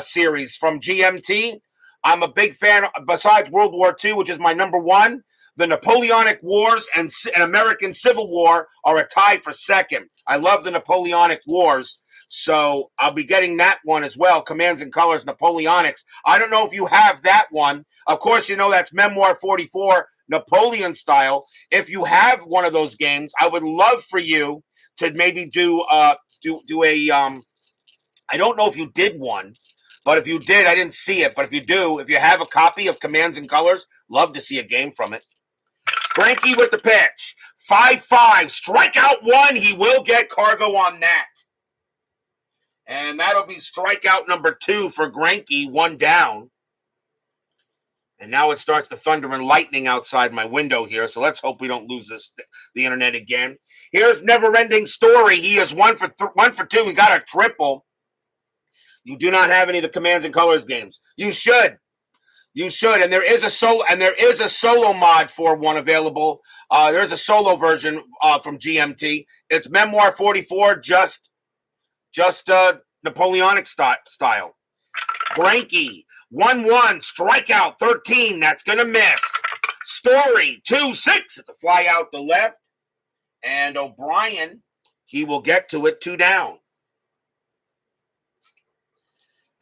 series from GMT. I'm a big fan, besides World War II, which is my number 1. The Napoleonic Wars and American Civil War are a tie for second. I love the Napoleonic Wars, so I'll be getting that one as well, Commands and Colors Napoleonics. I don't know if you have that one. Of course, you know that's Memoir 44, Napoleon style. If you have one of those games, I would love for you to maybe do a, I don't know if you did one, but if you did, I didn't see it. But if you do, if you have a copy of Commands and Colors, love to see a game from it. Greinke with the pitch. 5-5. Strikeout 1. He will get Cargo on that. And that'll be strikeout number 2 for Greinke. 1 down. And now it starts to thunder and lightning outside my window here. So let's hope we don't lose the internet again. Here's Never Ending Story. He is 1 for 2. He got a triple. You do not have any of the Commands and Colors games. You should. You should, and there is a solo mod for one available. There's a solo version from GMT. It's Memoir 44, just Napoleonic style. Greinke 1-1, strikeout 13. That's gonna miss. Story 2-6. It's a fly out to left, and O'Brien, he will get to it, 2 down.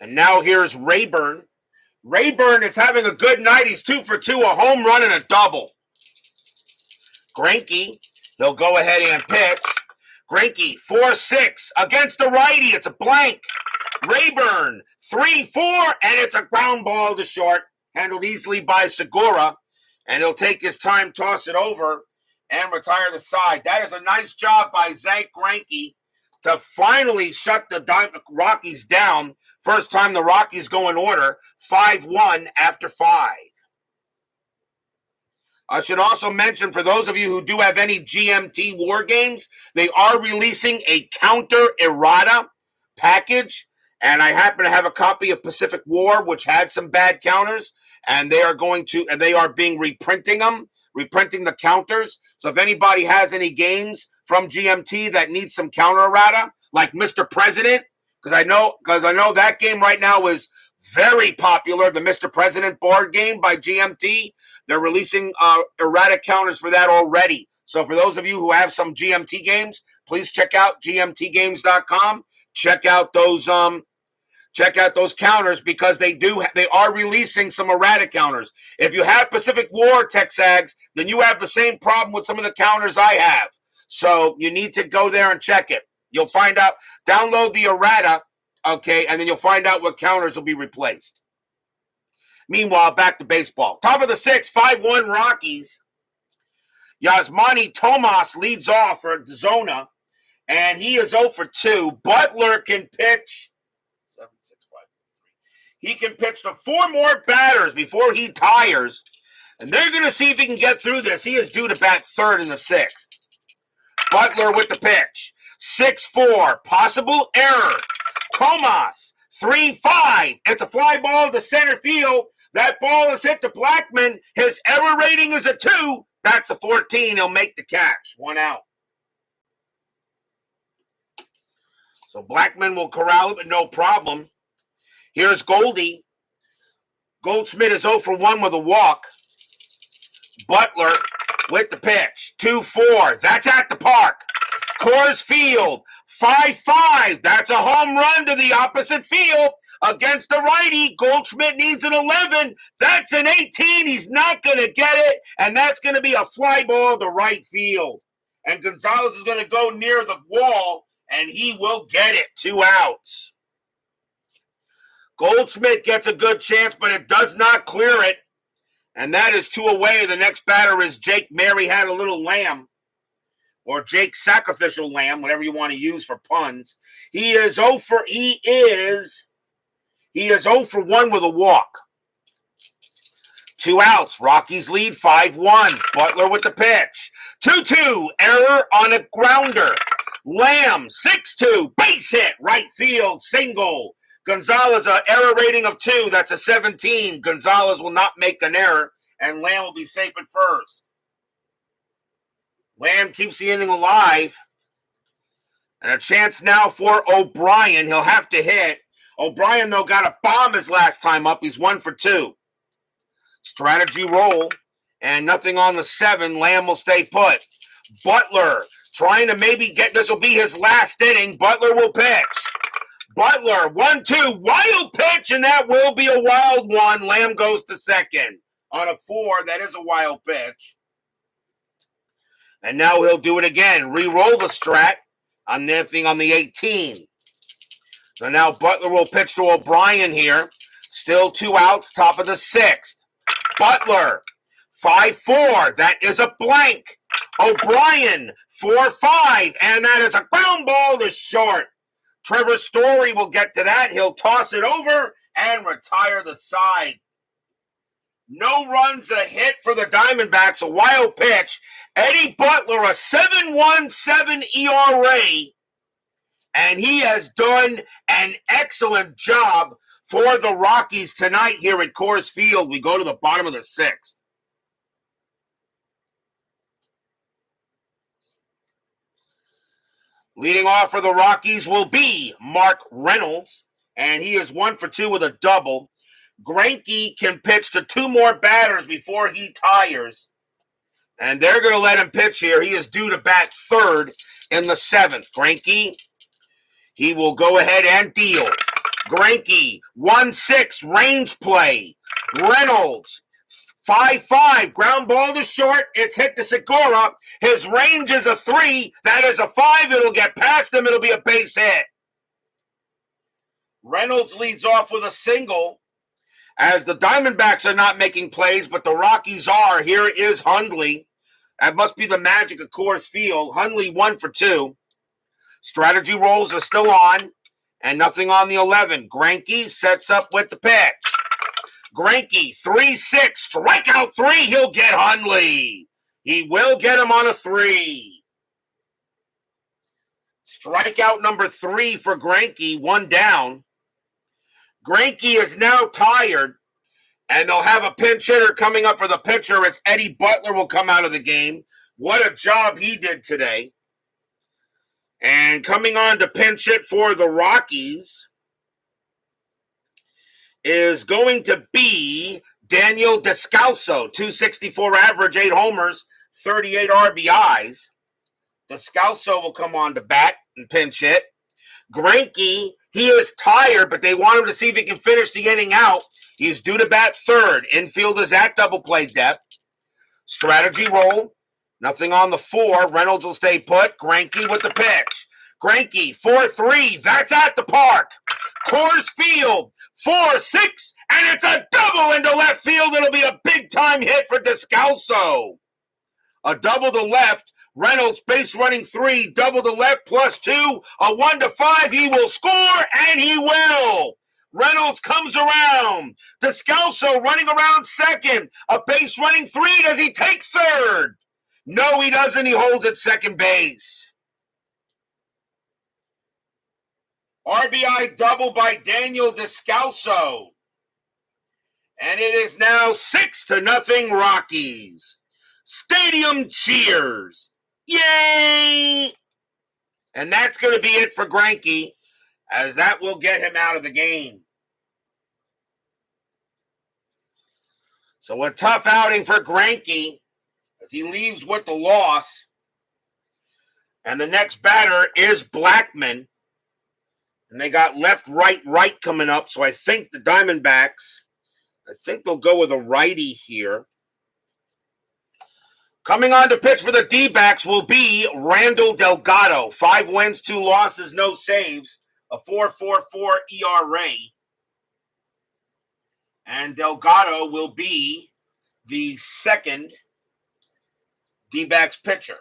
And now here's Rayburn. Rayburn is having a good night. He's 2 for 2, a home run and a double. Greinke, he'll go ahead and pitch. Greinke, 4-6 against the righty. It's a blank. Rayburn, 3-4, and it's a ground ball to short. Handled easily by Segura. And he'll take his time, toss it over, and retire the side. That is a nice job by Zack Greinke to finally shut the Rockies down. First time the Rockies go in order, 5-1 after 5. I should also mention, for those of you who do have any GMT war games, they are releasing a counter errata package, and I happen to have a copy of Pacific War, which had some bad counters, and they are reprinting the counters. So if anybody has any games from GMT that need some counter errata, like Mr. President, because I know that game right now is very popular, the Mr. President board game by GMT. They're releasing errata counters for that already. So for those of you who have some GMT games, please check out gmtgames.com. Check out those check out those counters because they are releasing some errata counters. If you have Pacific War Texags, then you have the same problem with some of the counters I have. So you need to go there and check it. You'll find out, download the errata, okay, and then you'll find out what counters will be replaced. Meanwhile, back to baseball. Top of the sixth, 5-1 Rockies. Yasmani Tomas leads off for Zona, and he is 0 for 2. Butler can pitch. 7, 6, 5, 3. He can pitch to 4 more batters before he tires, and they're going to see if he can get through this. He is due to bat third in the sixth. Butler with the pitch. 6-4. Possible error. Tomas. 3-5. It's a fly ball to center field. That ball is hit to Blackman. His error rating is a 2. That's a 14. He'll make the catch. 1 out. So Blackman will corral it, but no problem. Here's Goldie. Goldschmidt is 0 for 1 with a walk. Butler with the pitch. 2-4. That's at the park. Coors Field. 5-5. That's a home run to the opposite field. Against the righty, Goldschmidt needs an 11. That's an 18. He's not going to get it, and that's going to be a fly ball to right field. And Gonzalez is going to go near the wall, and he will get it. 2 outs. Goldschmidt gets a good chance, but it does not clear it, and that is 2 away. The next batter is Jake Mary Had a Little Lamb, or Jake Sacrificial Lamb, whatever you want to use for puns. He is 0 for 1 with a walk. 2 outs. Rockies lead 5-1. Butler with the pitch. 2-2. Error on a grounder. Lamb 6-2. Base hit. Right field. Single. Gonzalez, an error rating of 2. That's a 17. Gonzalez will not make an error, and Lamb will be safe at first. Lamb keeps the inning alive. And a chance now for O'Brien. He'll have to hit. O'Brien, though, got a bomb his last time up. He's 1 for 2. Strategy roll, and nothing on the 7. Lamb will stay put. Butler trying to maybe get, this will be his last inning. Butler will pitch. Butler, 1-2, wild pitch, and that will be a wild one. Lamb goes to second. On a 4, that is a wild pitch. And now he'll do it again. Re-roll the strat on nothing on the 18. So now Butler will pitch to O'Brien here. Still 2 outs, top of the 6th. Butler, 5-4. That is a blank. O'Brien, 4-5. And that is a ground ball to short. Trevor Story will get to that. He'll toss it over and retire the side. No runs, a hit for the Diamondbacks. A wild pitch. Eddie Butler, a 7.17 ERA. And he has done an excellent job for the Rockies tonight here at Coors Field. We go to the bottom of the 6th. Leading off for the Rockies will be Mark Reynolds, and he is 1 for 2 with a double. Greinke can pitch to 2 more batters before he tires, and they're going to let him pitch here. He is due to bat third in the 7th. Greinke, he will go ahead and deal. Greinke, 1-6, range play. Reynolds, 5-5, ground ball to short. It's hit to Segura. His range is a 3. That is a 5. It'll get past him. It'll be a base hit. Reynolds leads off with a single as the Diamondbacks are not making plays, but the Rockies are. Here is Hundley. That must be the magic of Coors Field. Hundley 1 for 2. Strategy rolls are still on, and nothing on the 11. Greinke sets up with the pitch. Greinke, 3-6, strikeout 3. He'll get Hundley. He will get him on a 3. Strikeout number 3 for Greinke, 1 down. Greinke is now tired, and they'll have a pinch hitter coming up for the pitcher as Eddie Butler will come out of the game. What a job he did today. And coming on to pinch hit for the Rockies is going to be Daniel Descalso, 264 average, 8 homers, 38 RBIs. Descalso will come on to bat and pinch hit. Greinke, He is tired, but they want him to see if he can finish the inning out. He's due to bat third. Infield is at double play depth. Strategy roll. Nothing on the 4. Reynolds will stay put. Greinke with the pitch. Greinke, 4-3. That's at the park. Coors Field, 4-6. And it's a double into left field. It'll be a big-time hit for Descalso. A double to left. Reynolds, base running 3. Double to left +2. A 1-5. He will score, and he will. Reynolds comes around. Descalso running around second. A base running 3. Does he take third? No, he doesn't. He holds at second base. RBI double by Daniel Descalso. And it is now 6-0 Rockies. Stadium cheers. Yay! And that's going to be it for Greinke, as that will get him out of the game. So a tough outing for Greinke as he leaves with the loss. And the next batter is Blackman. And they got left, right coming up. So I think the Diamondbacks, they'll go with a righty here. Coming on to pitch for the D-backs will be Randall Delgado. 5 wins, 2 losses, no saves. A 4.44 ERA. And Delgado will be the second D-backs pitcher.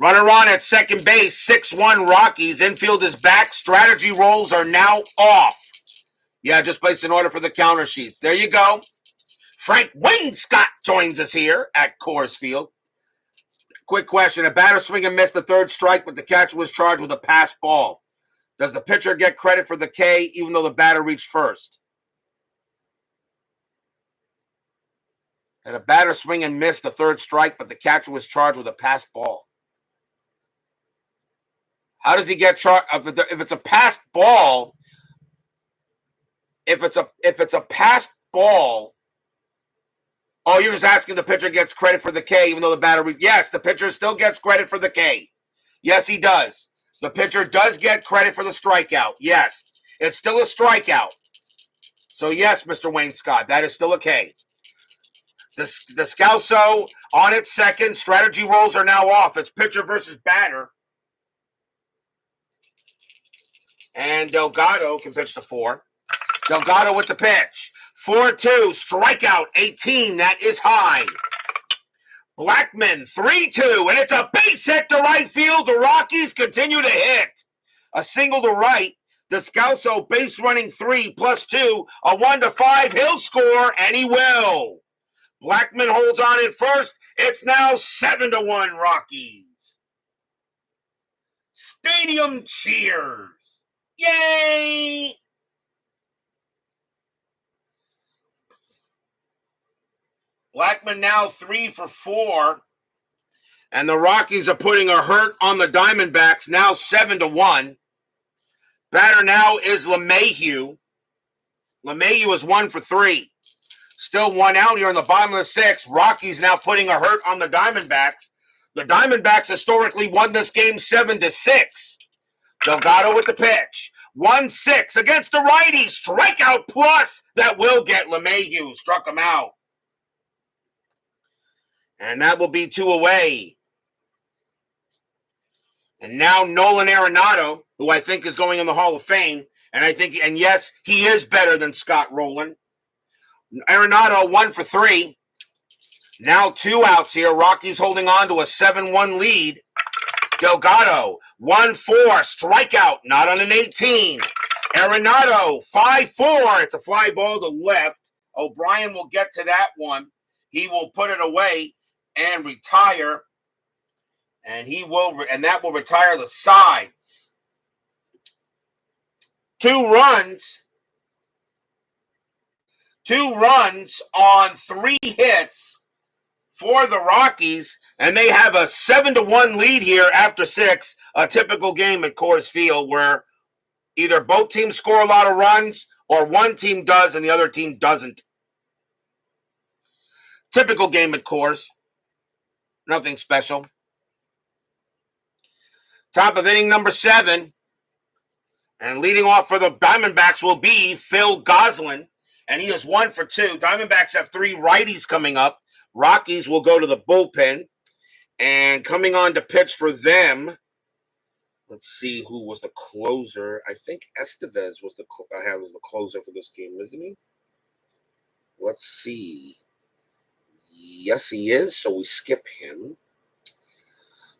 Runner on at second base, 6-1 Rockies. Infield is back. Strategy rolls are now off. Yeah, just placed an order for the counter sheets. There you go. Frank Wayne Scott joins us here at Coors Field. Quick question. A batter swing and missed the third strike, but the catcher was charged with a pass ball. Does the pitcher get credit for the K even though the batter reached first? And a batter swing and missed the third strike, but the catcher was charged with a pass ball. How does he get charged? If it's a passed ball, if it's a passed ball, oh, you're just asking the pitcher gets credit for the K even though the batter yes, the pitcher still gets credit for the K. Yes, he does. The pitcher does get credit for the strikeout. Yes, it's still a strikeout. So yes, Mr. Wayne Scott, that is still a K. The Descalso on its second. Strategy rolls are now off. It's pitcher versus batter. And Delgado can pitch to 4. Delgado with the pitch. 4-2. Strikeout 18. That is high. Blackman 3-2. And it's a base hit to right field. The Rockies continue to hit. A single to right. Descalso base running 3 +2. A 1-5. He'll score, and he will. Blackman holds on at first. It's now 7-1 Rockies. Stadium cheers. Yay! Blackman now 3 for 4. And the Rockies are putting a hurt on the Diamondbacks, now 7-1. Batter now is LeMahieu. LeMahieu is 1 for 3. Still 1 out here in the bottom of the 6th. Rockies now putting a hurt on the Diamondbacks. The Diamondbacks historically won this game 7-6. Delgado with the pitch. 1-6 against the righty. Strikeout plus. That will get LeMahieu. Struck him out. And that will be 2 away. And now Nolan Arenado, who I think is going in the Hall of Fame. And yes, he is better than Scott Rowland. Arenado 1 for 3. Now 2 outs here. Rockies holding on to a 7-1 lead. Delgado 1-4. Strikeout. Not on an 18. Arenado 5-4. It's a fly ball to left. O'Brien will get to that one. He will put it away and retire. And that will retire the side. 2 runs. 2 runs on 3 hits for the Rockies, and they have a 7-1 lead here after 6, a typical game at Coors Field where either both teams score a lot of runs or one team does and the other team doesn't. Typical game at Coors. Nothing special. Top of inning number 7. And leading off for the Diamondbacks will be Phil Goslin. And he is 1 for 2. Diamondbacks have 3 righties coming up. Rockies will go to the bullpen. And coming on to pitch for them, let's see who was the closer. I think Estevez was the closer for this game, isn't he? Let's see. Yes, he is. So we skip him.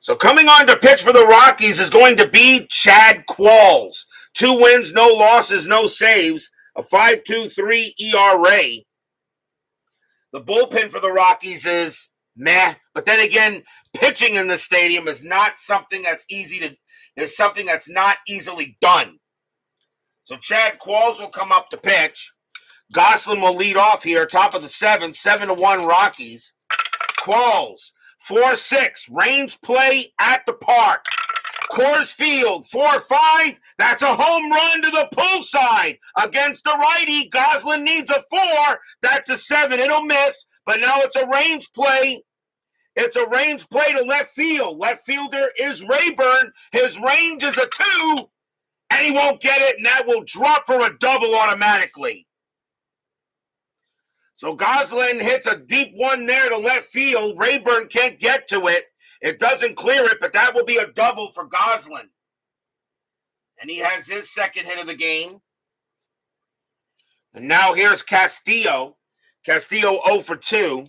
So coming on to pitch for the Rockies is going to be Chad Qualls. 2 wins, no losses, no saves. A 5.23 ERA. The bullpen for the Rockies is meh. But then again, pitching in the stadium is not something that's something that's not easily done. So Chad Qualls will come up to pitch. Goslin will lead off here, top of the 7th, 7-1 Rockies. Qualls, 4-6, range play at the park. Coors Field, 4-5. That's a home run to the pull side against the righty. Goslin needs a 4. That's a 7. It'll miss, but now it's a range play. It's a range play to left field. Left fielder is Rayburn. His range is a 2, and he won't get it, and that will drop for a double automatically. So Goslin hits a deep one there to left field. Rayburn can't get to it. It doesn't clear it, but that will be a double for Goslin. And he has his second hit of the game. And now here's Castillo. Castillo 0 for 2.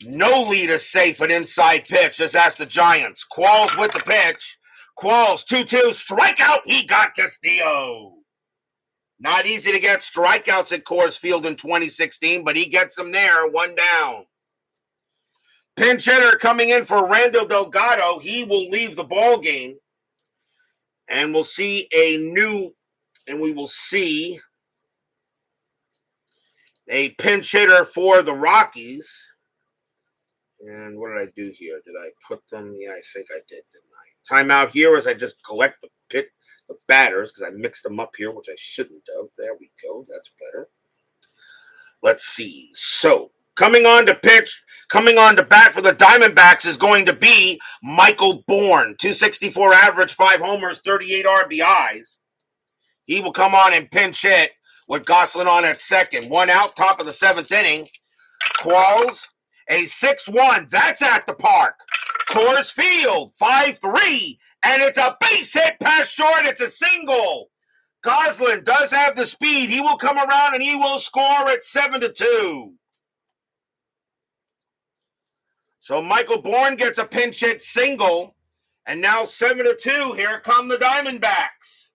No lead is safe, an inside pitch. Just ask the Giants. Qualls with the pitch. Qualls 2-2. Strikeout. He got Castillo. Not easy to get strikeouts at Coors Field in 2016, but he gets them there, 1 down. Pinch hitter coming in for Randall Delgado. He will leave the ball game. And we will see a pinch hitter for the Rockies. And what did I do here? Did I put them? Yeah, I think I did, didn't I? Timeout here as I just collect the batters because I mixed them up here, which I shouldn't have. There we go. That's better. Let's see. So, coming on to bat for the Diamondbacks is going to be Michael Bourne. 264 average, 5 homers, 38 RBIs. He will come on and pinch hit with Goslin on at second. 1 out, top of the 7th inning. Qualls, a 6-1. That's at the park. Coors Field, 5-3. And it's a base hit past short. It's a single. Goslin does have the speed. He will come around and he will score at 7-2. So Michael Bourne gets a pinch hit single. And now 7-2. Here come the Diamondbacks.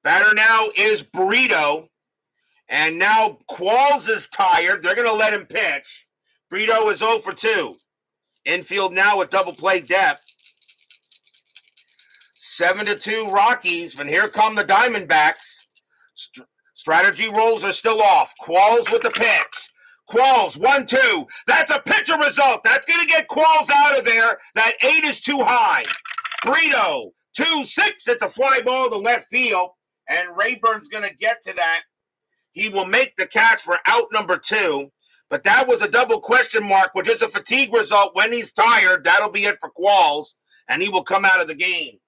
Batter now is Burrito. And now Qualls is tired. They're going to let him pitch. Burrito is 0 for 2. Infield now with double play depth. 7-2 Rockies. But here come the Diamondbacks. Strategy rolls are still off. Qualls with the pitch. Qualls, 1-2. That's a pitcher result. That's going to get Qualls out of there. That 8 is too high. Burrito, 2-6. It's a fly ball to left field. And Rayburn's going to get to that. He will make the catch for out number 2. But that was a double question mark, which is a fatigue result. When he's tired, that'll be it for Qualls. And he will come out of the game.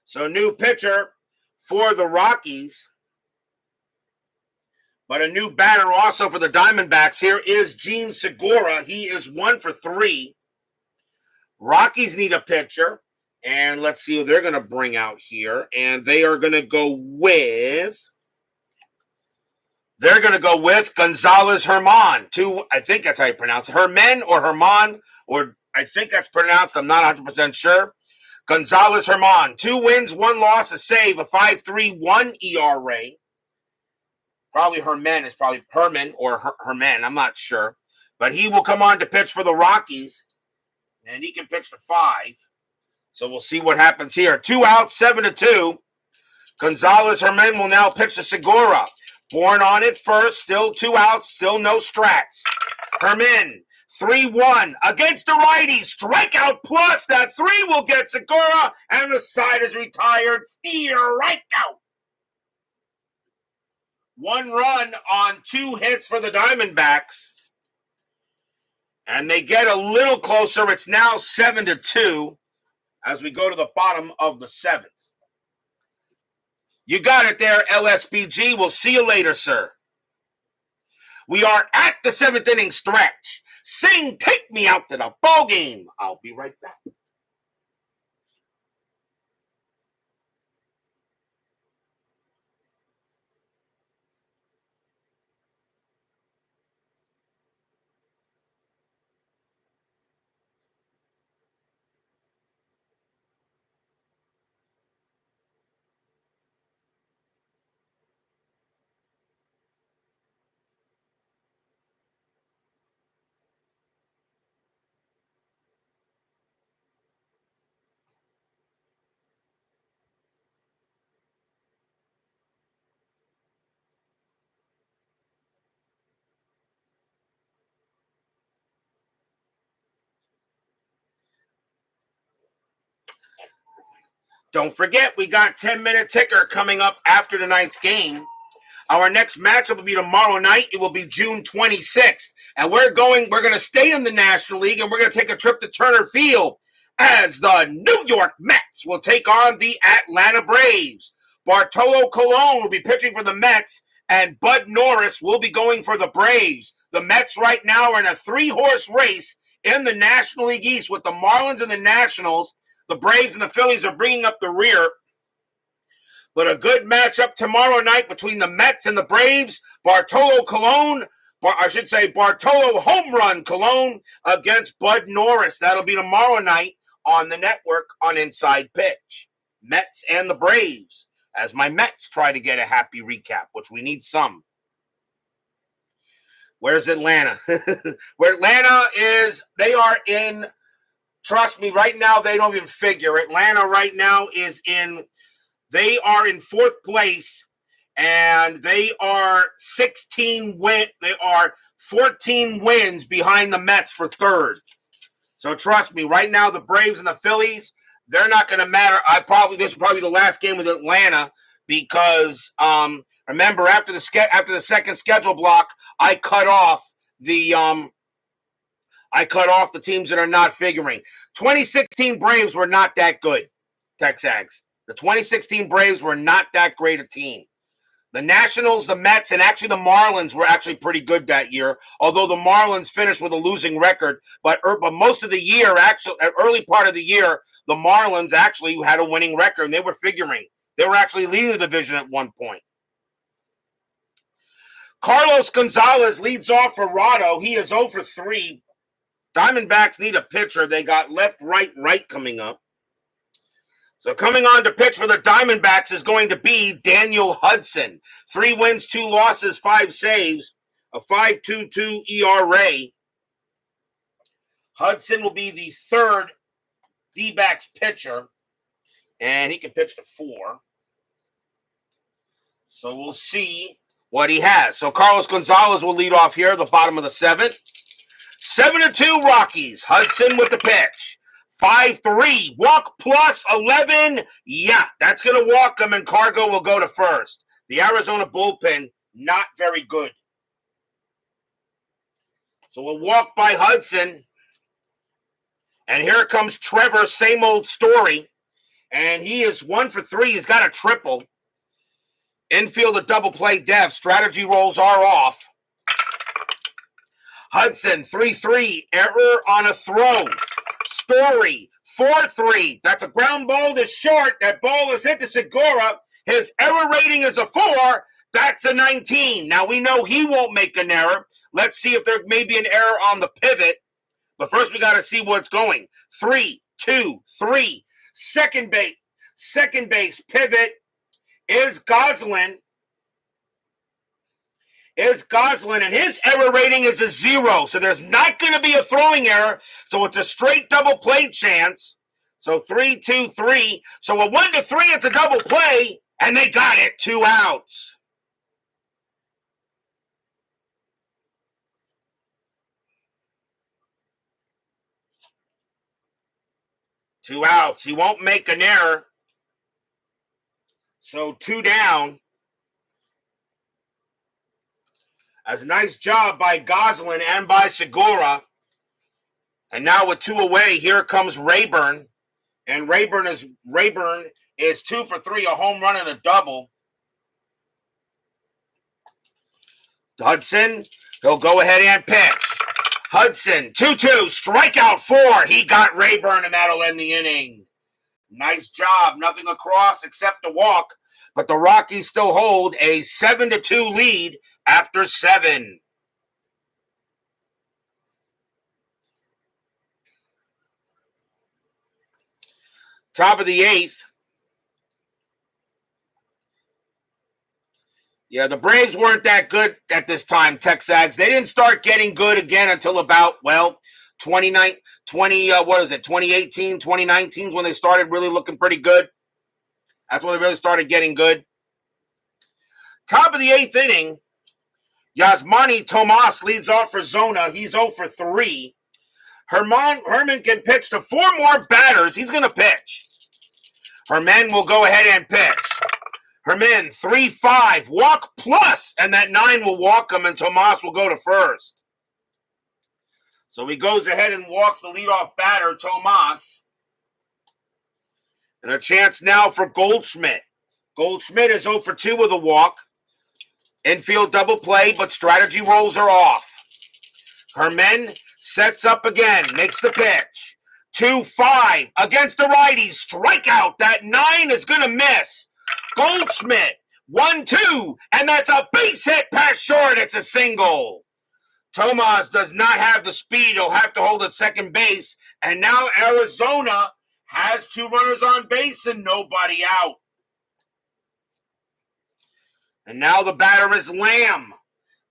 So new pitcher for the Rockies. But a new batter also for the Diamondbacks. Here is Gene Segura. He is 1 for 3. Rockies need a pitcher. And let's see who they're going to bring out here. And they are going to go with... They're going to go with Gonzalez Herman. I think that's how you pronounce it. Herman or Herman, or I think that's pronounced. I'm not 100% sure. Gonzalez Herman. 2 wins, 1 loss, a save, a 5.31 ERA. Probably Herman is probably Herman or Herman. I'm not sure. But he will come on to pitch for the Rockies. And he can pitch to 5. So we'll see what happens here. 2 outs, 7-2. Gonzalez Herman will now pitch to Segura. Bourne on it first, still 2 outs, still no strats. Herman, 3-1 against the righty. Strikeout plus. That 3 will get Segura, and the side is retired. Strikeout. 1 run on 2 hits for the Diamondbacks. And they get a little closer. It's now 7-2 as we go to the bottom of the seventh. You got it there, LSBG. We'll see you later, sir. We are at the seventh inning stretch. Sing, take me out to the ball game. I'll be right back. Don't forget, we got 10-minute ticker coming up after tonight's game. Our next matchup will be tomorrow night. It will be June 26th. And we're going to stay in the National League, and we're going to take a trip to Turner Field as the New York Mets will take on the Atlanta Braves. Bartolo Colon will be pitching for the Mets, and Bud Norris will be going for the Braves. The Mets right now are in a 3-horse race in the National League East with the Marlins and the Nationals. The Braves and the Phillies are bringing up the rear. But a good matchup tomorrow night between the Mets and the Braves. Bartolo Colon, Bartolo Home Run Colon against Bud Norris. That'll be tomorrow night on the network on Inside Pitch. Mets and the Braves, as my Mets try to get a happy recap, which we need some. Where's Atlanta? Where Atlanta is, they are in, trust me, right now they don't even figure. Atlanta right now they are in fourth place, and they are 14 wins behind the Mets for third. So trust me, right now the Braves and the Phillies, they're not going to matter. This is probably the last game with Atlanta because remember after the second schedule block, I cut off the teams that are not figuring. 2016 Braves were not that good, Texags. The 2016 Braves were not that great a team. The Nationals, the Mets, and actually the Marlins were actually pretty good that year, although the Marlins finished with a losing record. But most of the year, actually, early part of the year, the Marlins actually had a winning record, and they were figuring. They were actually leading the division at one point. Carlos Gonzalez leads off for Rado. He is 0 for 3. Diamondbacks need a pitcher. They got left, right coming up. So coming on to pitch for the Diamondbacks is going to be Daniel Hudson. 3 wins, 2 losses, 5 saves, a 5.22 ERA. Hudson will be the third D-backs pitcher, and he can pitch to 4. So we'll see what he has. So Carlos Gonzalez will lead off here at the bottom of the 7th. 7-2 Rockies. Hudson with the pitch. 5-3, walk plus 11. Yeah, that's going to walk him, and Cargo will go to first. The Arizona bullpen, not very good. So we'll walk by Hudson. And here comes Trevor, same old story. And he is 1 for 3. He's got a triple. Infield a double play def. Strategy rolls are off. Hudson, 3-3, error on a throw. Story, 4-3. That's a ground ball to short. That ball is hit to Segura. His error rating is a 4. That's a 19. Now we know he won't make an error. Let's see if there may be an error on the pivot. But first we got to see what's going. 3, 2, 3. Second base pivot is Goslin. And his error rating is a 0. So there's not going to be a throwing error. So it's a straight double play chance. So 3, 2, 3. So a 1 to 3, it's a double play, and they got it. 2 outs. Two outs. He won't make an error. So 2 down. As a nice job by Goslin and by Segura. And now with 2 away, here comes Rayburn. And Rayburn is 2 for 3, a home run and a double. Hudson, he'll go ahead and pitch. Hudson, 2-2, strikeout 4. He got Rayburn, and that'll end the inning. Nice job. Nothing across except a walk. But the Rockies still hold a 7-2 lead after 7. Top of the 8th. Yeah, the Braves weren't that good at this time, Texags. They didn't start getting good again until about, 2018, 2019 is when they started really looking pretty good. That's when they really started getting good. Top of the 8th inning, Yasmani Tomas leads off for Zona. He's 0 for 3. Herman can pitch to 4 more batters. He's going to pitch. Herman will go ahead and pitch. Herman, 3-5, walk plus, and that 9 will walk him, and Tomas will go to first. So he goes ahead and walks the leadoff batter, Tomas. And a chance now for Goldschmidt. Goldschmidt is 0 for 2 with a walk. Infield double play, but strategy rolls are off. Herman sets up again, makes the pitch. 2-5 against the righty, strikeout. That 9 is going to miss. Goldschmidt, 1-2, and that's a base hit past short. It's a single. Tomas does not have the speed. He'll have to hold at second base. And now Arizona has 2 runners on base and nobody out. And now the batter is Lamb.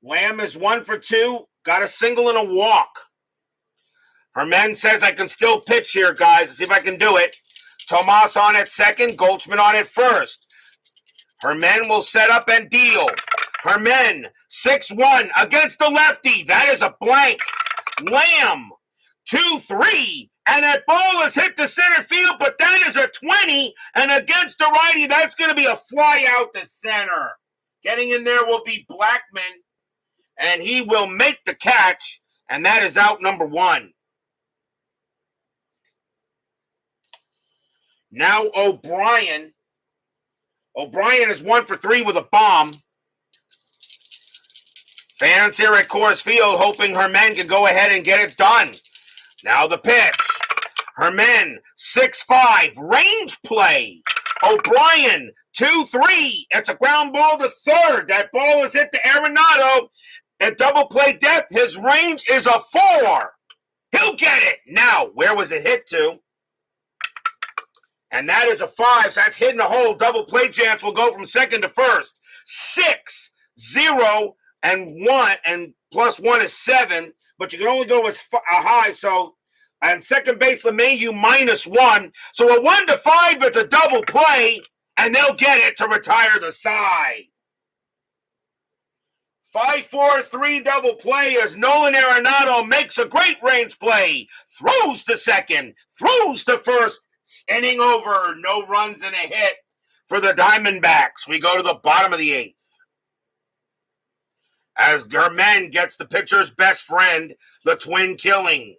Lamb is 1 for 2, got a single and a walk. Herman says, I can still pitch here, guys. Let's see if I can do it. Tomas on at second, Goldschmidt on at first. Herman will set up and deal. Herman, 6-1 against the lefty. That is a blank. Lamb, 2-3. And that ball is hit to center field, but that is a 20. And against the righty, that's going to be a fly out to center. Getting in there will be Blackman. And he will make the catch. And that is out number 1. Now O'Brien. O'Brien is 1 for 3 with a bomb. Fans here at Coors Field hoping Herman can go ahead and get it done. Now the pitch. Herman, 6-5, range play. O'Brien, 2-3. It's a ground ball to third. That ball is hit to Arenado. At double play depth, his range is a 4. He'll get it. Now, where was it hit to? And that is a 5, so that's hitting a hole. Double play chance will go from second to first. 6, 0, and 1, and plus 1 is 7, but you can only go as high, so, and second base LeMahieu -1. So a 1 to 5, it's a double play, and they'll get it to retire the side. 5-4-3 double play as Nolan Arenado makes a great range play. Throws to second, throws to first. Inning over, no runs and a hit for the Diamondbacks. We go to the bottom of the 8th. As Germain gets the pitcher's best friend, the twin killing.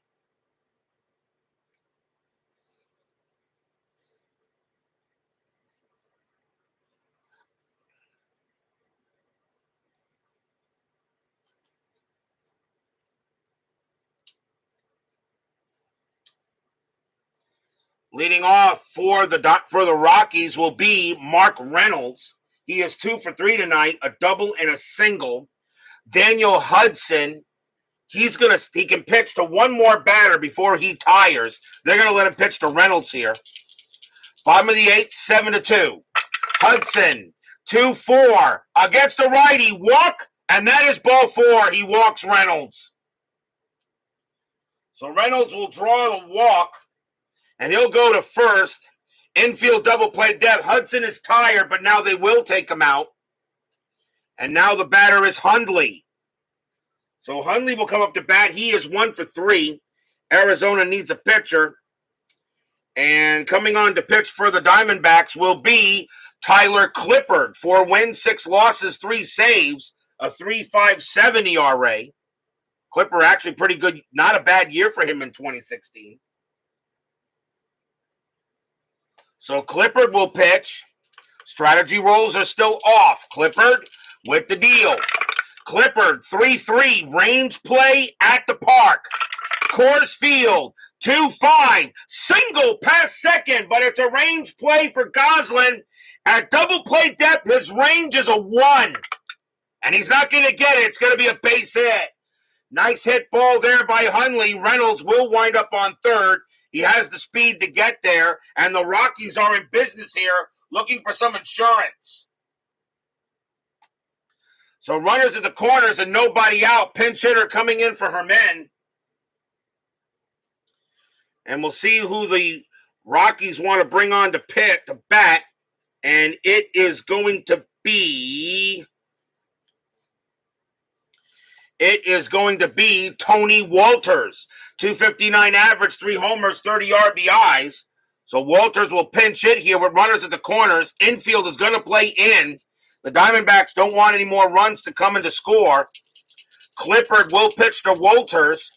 Leading off for the Rockies will be Mark Reynolds. He is 2 for 3 tonight, a double and a single. Daniel Hudson, he can pitch to 1 more batter before he tires. They're going to let him pitch to Reynolds here. Bottom of the 8th, 7-2. Hudson, 2-4 against the righty, walk, and that is ball 4. He walks Reynolds. So Reynolds will draw the walk. And he'll go to first. Infield double play depth. Hudson is tired, but now they will take him out. And now the batter is Hundley. So Hundley will come up to bat. He is 1 for 3. Arizona needs a pitcher. And coming on to pitch for the Diamondbacks will be Tyler Clippard. 4 wins, 6 losses, 3 saves, a 3.57 ERA. Clipper actually pretty good. Not a bad year for him in 2016. So Clippard will pitch. Strategy rolls are still off. Clippard with the deal. Clippard 3-3 range play at the park. Coors Field 2-5 single past second, but it's a range play for Goslin. At double play depth, his range is a 1. And he's not going to get it. It's going to be a base hit. Nice hit ball there by Hundley. Reynolds will wind up on third. He has the speed to get there. And the Rockies are in business here looking for some insurance. So runners at the corners and nobody out. Pinch hitter coming in for Herman. And we'll see who the Rockies want to bring on to bat. And it is going to be Tony Walters. 259 average, 3 homers, 30 RBIs. So Walters will pinch hit here with runners at the corners. Infield is going to play in. The Diamondbacks don't want any more runs to come in to score. Clippard will pitch to Walters.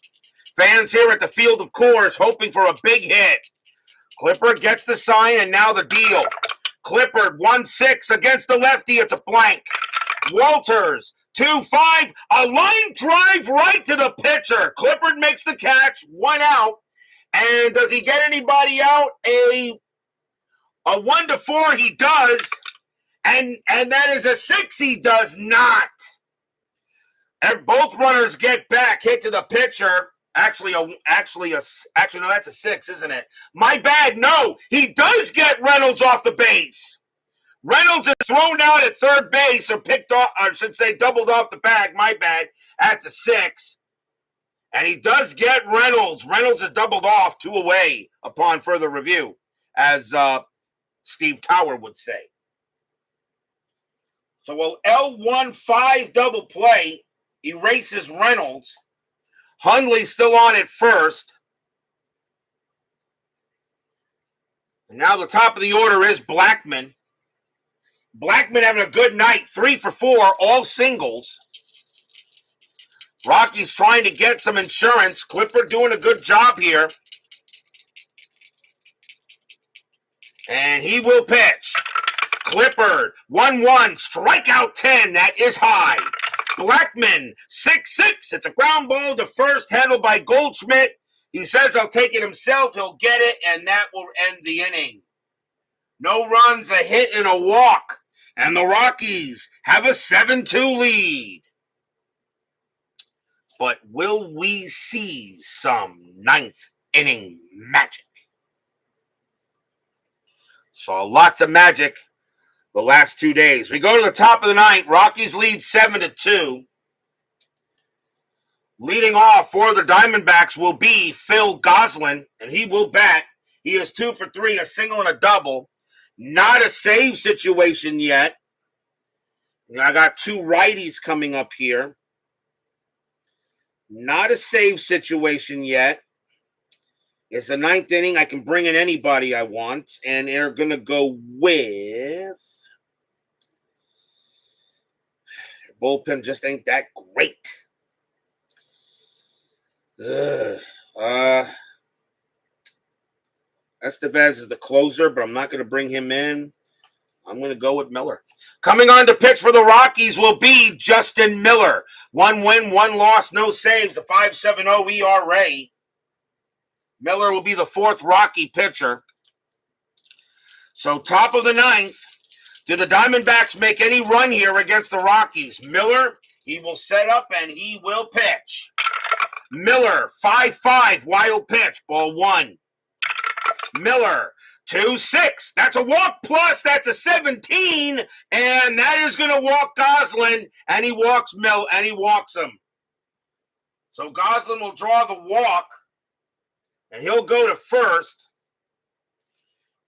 Fans here at the field of Coors hoping for a big hit. Clippard gets the sign, and now the deal. Clippard 1-6 against the lefty. It's a blank. Walters 2-5. A line drive right to the pitcher. Clippard makes the catch. 1 out. And does he get anybody out? A 1-4 he does. And that is a 6 he does not. And both runners get back, hit to the pitcher. Actually, no, that's a 6, isn't it? My bad. No, he does get Reynolds off the base. Reynolds is thrown out at third base, or picked off, or I should say doubled off the bag. My bad. That's a 6. And he does get Reynolds. Reynolds is doubled off 2 away upon further review, as Steve Tower would say. So will L1-5 double play erases Reynolds. Hundley still on at first. And now the top of the order is Blackman. Blackman having a good night. 3 for 4, all singles. Rockies trying to get some insurance. Clippard doing a good job here. And he will pitch. Clippard 1-1, strikeout 10. That is high. Blackman 6-6. It's a ground ball to first, handled by Goldschmidt. He says he'll take it himself. He'll get it, and that will end the inning. No runs, a hit, and a walk. And the Rockies have a 7-2 lead. But will we see some 9th inning magic? Saw lots of magic the last 2 days. We go to the top of the 9th. Rockies lead 7-2. Leading off for the Diamondbacks will be Phil Goslin, and he will bat. He is 2 for 3, a single and a double. Not a save situation yet. I got 2 righties coming up here. Not a save situation yet. It's the 9th inning. I can bring in anybody I want, and they're going to go with... bullpen just ain't that great. Estevez is the closer, but I'm not going to bring him in. I'm going to go with Miller. Coming on to pitch for the Rockies will be Justin Miller. 1 win, 1 loss, no saves, a 5.70 ERA. Miller will be the 4th Rocky pitcher. So top of the 9th. Do the Diamondbacks make any run here against the Rockies? Miller, he will set up and he will pitch. Miller, 5-5, wild pitch, ball 1. Miller, 2-6. That's a walk plus. That's a 17, and that is going to walk Goslin, and he walks him. So Goslin will draw the walk, and he'll go to first.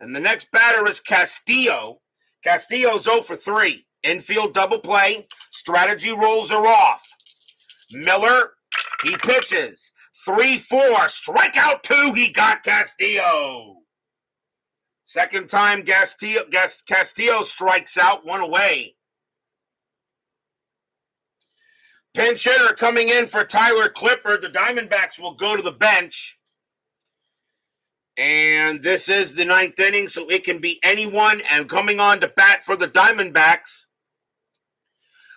And the next batter is Castillo. Castillo's 0 for 3. Infield double play. Strategy rolls are off. Miller, he pitches. 3-4. Strikeout 2. He got Castillo. Second time Castillo strikes out, 1 away. Pinch hitter coming in for Tyler Clippard. The Diamondbacks will go to the bench. And this is the ninth inning, so it can be anyone. And coming on to bat for the Diamondbacks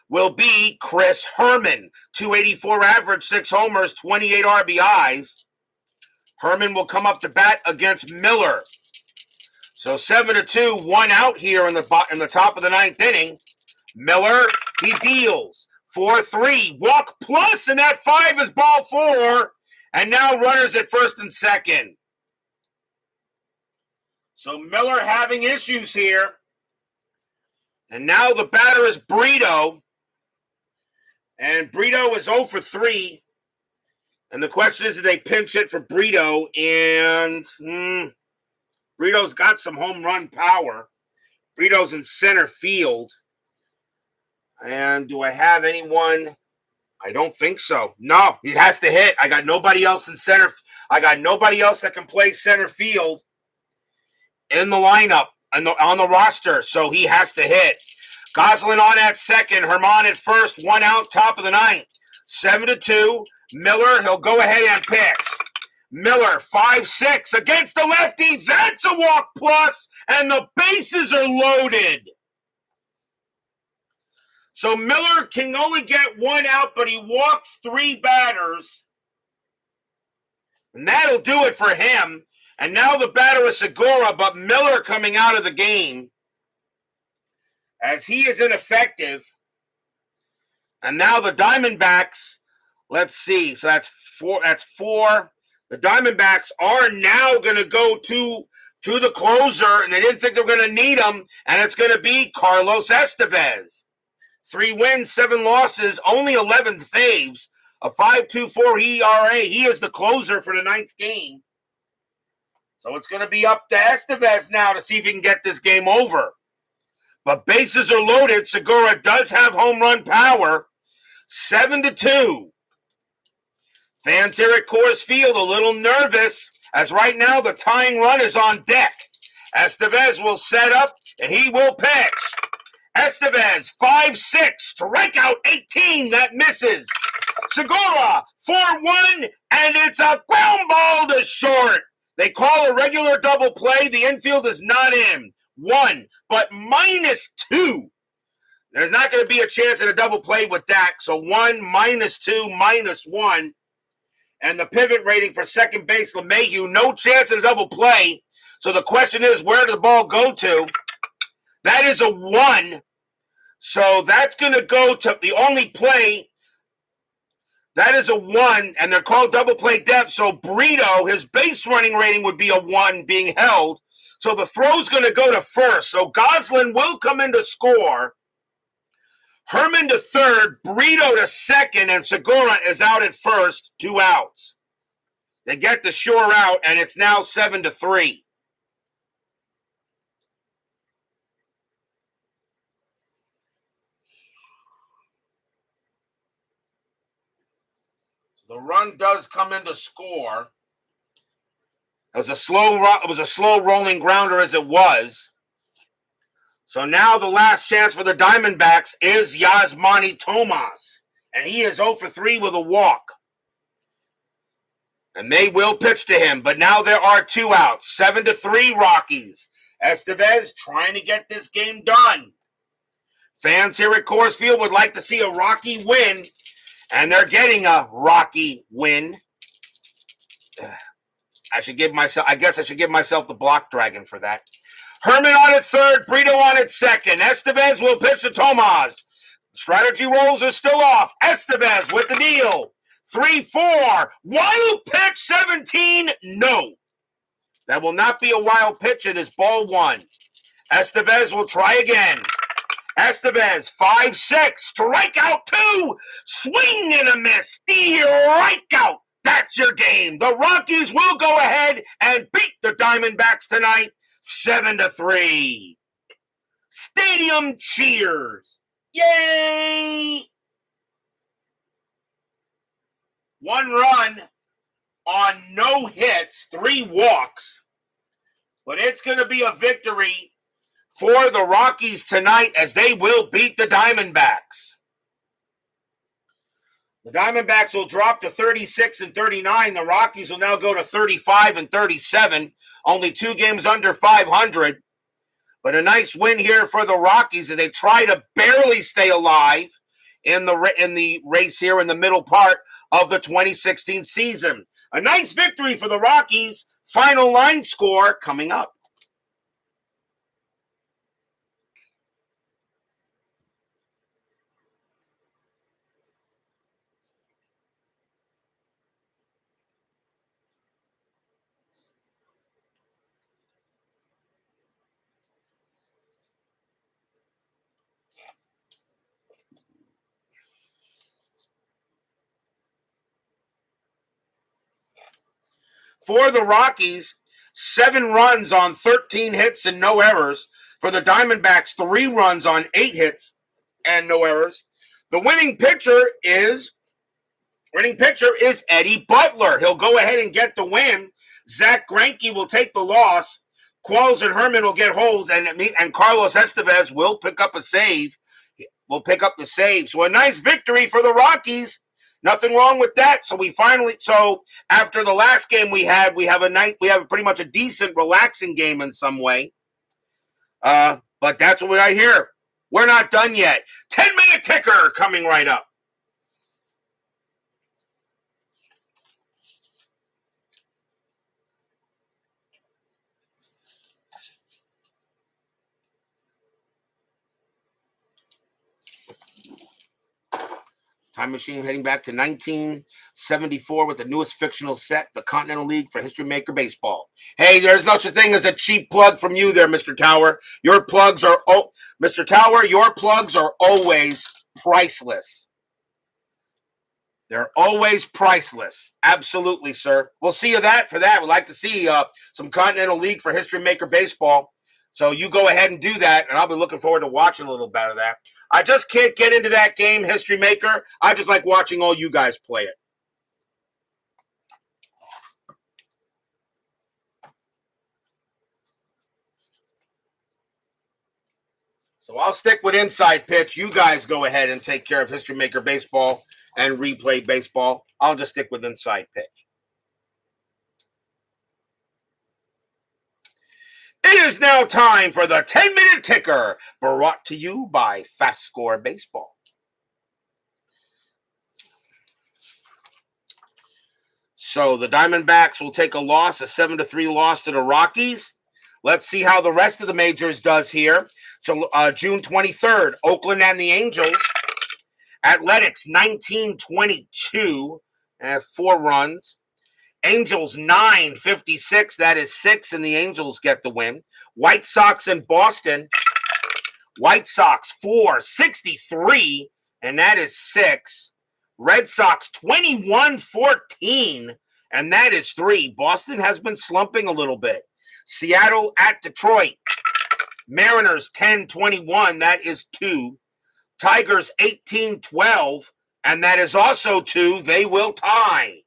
will be Chris Herman. 284 average, 6 homers, 28 RBIs. Herman will come up to bat against Miller. So 7-2, 1 out here in the top of the ninth inning. Miller, he deals. 4-3, walk plus, and that 5 is ball 4. And now runners at first and second. So Miller having issues here. And now the batter is Brito. And Brito is 0 for 3. And the question is, do they pinch hit for Brito? And Brito's got some home run power. Brito's in center field. And do I have anyone? I don't think so. No, he has to hit. I got nobody else in center. I got nobody else that can play center field in the lineup on the roster. So he has to hit. Goslin on at second. Herman at first. 1 out, top of the ninth. 7-2. Miller, he'll go ahead and pitch. Miller, 5-6 against the lefties. That's a walk plus, and the bases are loaded. So Miller can only get 1 out, but he walks 3 batters. And that'll do it for him. And now the batter is Segura, but Miller coming out of the game as he is ineffective. And now the Diamondbacks, let's see. So that's 4. The Diamondbacks are now going to go to the closer, and they didn't think they were going to need him, and it's going to be Carlos Estevez. 3 wins, 7 losses, only 11 saves, a 5.24 ERA. He is the closer for the ninth game. So it's going to be up to Estevez now to see if he can get this game over. But bases are loaded. Segura does have home run power. 7-2. Fans here at Coors Field a little nervous, as right now the tying run is on deck. Estevez will set up, and he will pitch. Estevez, 5-6, strikeout 18, that misses. Segura, 4-1, and it's a ground ball to short. They call a regular double play. The infield is not in. 1, but -2. There's not going to be a chance at a double play with Dak. So 1, -2, -1. And the pivot rating for second base, LeMahieu, no chance at a double play. So the question is, where did the ball go to? That is a 1. So that's going to go to the only play. That is a 1, and they're called double play depth. So Brito, his base running rating would be a 1 being held. So the throw's going to go to first. So Goslin will come in to score. Herman to third, Brito to second, and Segura is out at first, 2 outs. They get the sure out, and it's now 7-3. The run does come in to score. It was a slow rolling grounder as it was. So now the last chance for the Diamondbacks is Yasmani Tomas. And he is 0 for 3 with a walk. And they will pitch to him. But now there are 2 outs. 7-3 Rockies. Estevez trying to get this game done. Fans here at Coors Field would like to see a Rocky win. And they're getting a Rocky win. I guess I should give myself the block dragon for that. Herman on at third, Brito on at second. Estevez will pitch to Tomas. Strategy rolls are still off. Estevez with the deal. 3-4. Wild pitch 17. No. That will not be a wild pitch. It is ball 1. Estevez will try again. Estevez, 5-6. Strikeout 2. Swing and a miss. Strikeout. That's your game. The Rockies will go ahead and beat the Diamondbacks tonight. 7-3. Stadium cheers. Yay! 1 run on no hits, 3 walks. But it's going to be a victory for the Rockies tonight as they will beat the Diamondbacks. The Diamondbacks will drop to 36 and 39. The Rockies will now go to 35 and 37. Only 2 games under 500. But a nice win here for the Rockies as they try to barely stay alive in the race here in the middle part of the 2016 season. A nice victory for the Rockies. Final line score coming up. For the Rockies, 7 runs on 13 hits and no errors. For the Diamondbacks, 3 runs on 8 hits and no errors. The winning pitcher is Eddie Butler. He'll go ahead and get the win. Zack Greinke will take the loss. Qualls and Herman will get holds, and Carlos Estevez will pick up a save. Will pick up the save. So a nice victory for the Rockies. Nothing wrong with that. So after the last game we have pretty much a decent, relaxing game in some way. But that's what I hear. We're not done yet. 10-minute ticker coming right up. Time machine heading back to 1974 with the newest fictional set, the Continental League for History Maker Baseball. Hey, there's no such thing as a cheap plug from you there, Mr. Tower. Mr. Tower, your plugs are always priceless. They're always priceless. Absolutely, sir. We'll see you for that. We'd like to see some Continental League for History Maker Baseball. So you go ahead and do that, and I'll be looking forward to watching a little bit of that. I just can't get into that game, History Maker. I just like watching all you guys play it. So I'll stick with Inside Pitch. You guys go ahead and take care of History Maker Baseball and Replay Baseball. I'll just stick with Inside Pitch. It is now time for the 10-minute ticker, brought to you by FastScore Baseball. So the Diamondbacks will take a 7-3 loss to the Rockies. Let's see how the rest of the majors does here. So June 23rd, Oakland and the Angels. Athletics 19-22, 4 runs. Angels 9-56, that is 6, and the Angels get the win. White Sox in Boston. White Sox 4-63, and that is 6. Red Sox 21-14, and that is 3. Boston has been slumping a little bit. Seattle at Detroit. Mariners 10-21, that is 2. Tigers 18-12, and that is also 2. They will tie.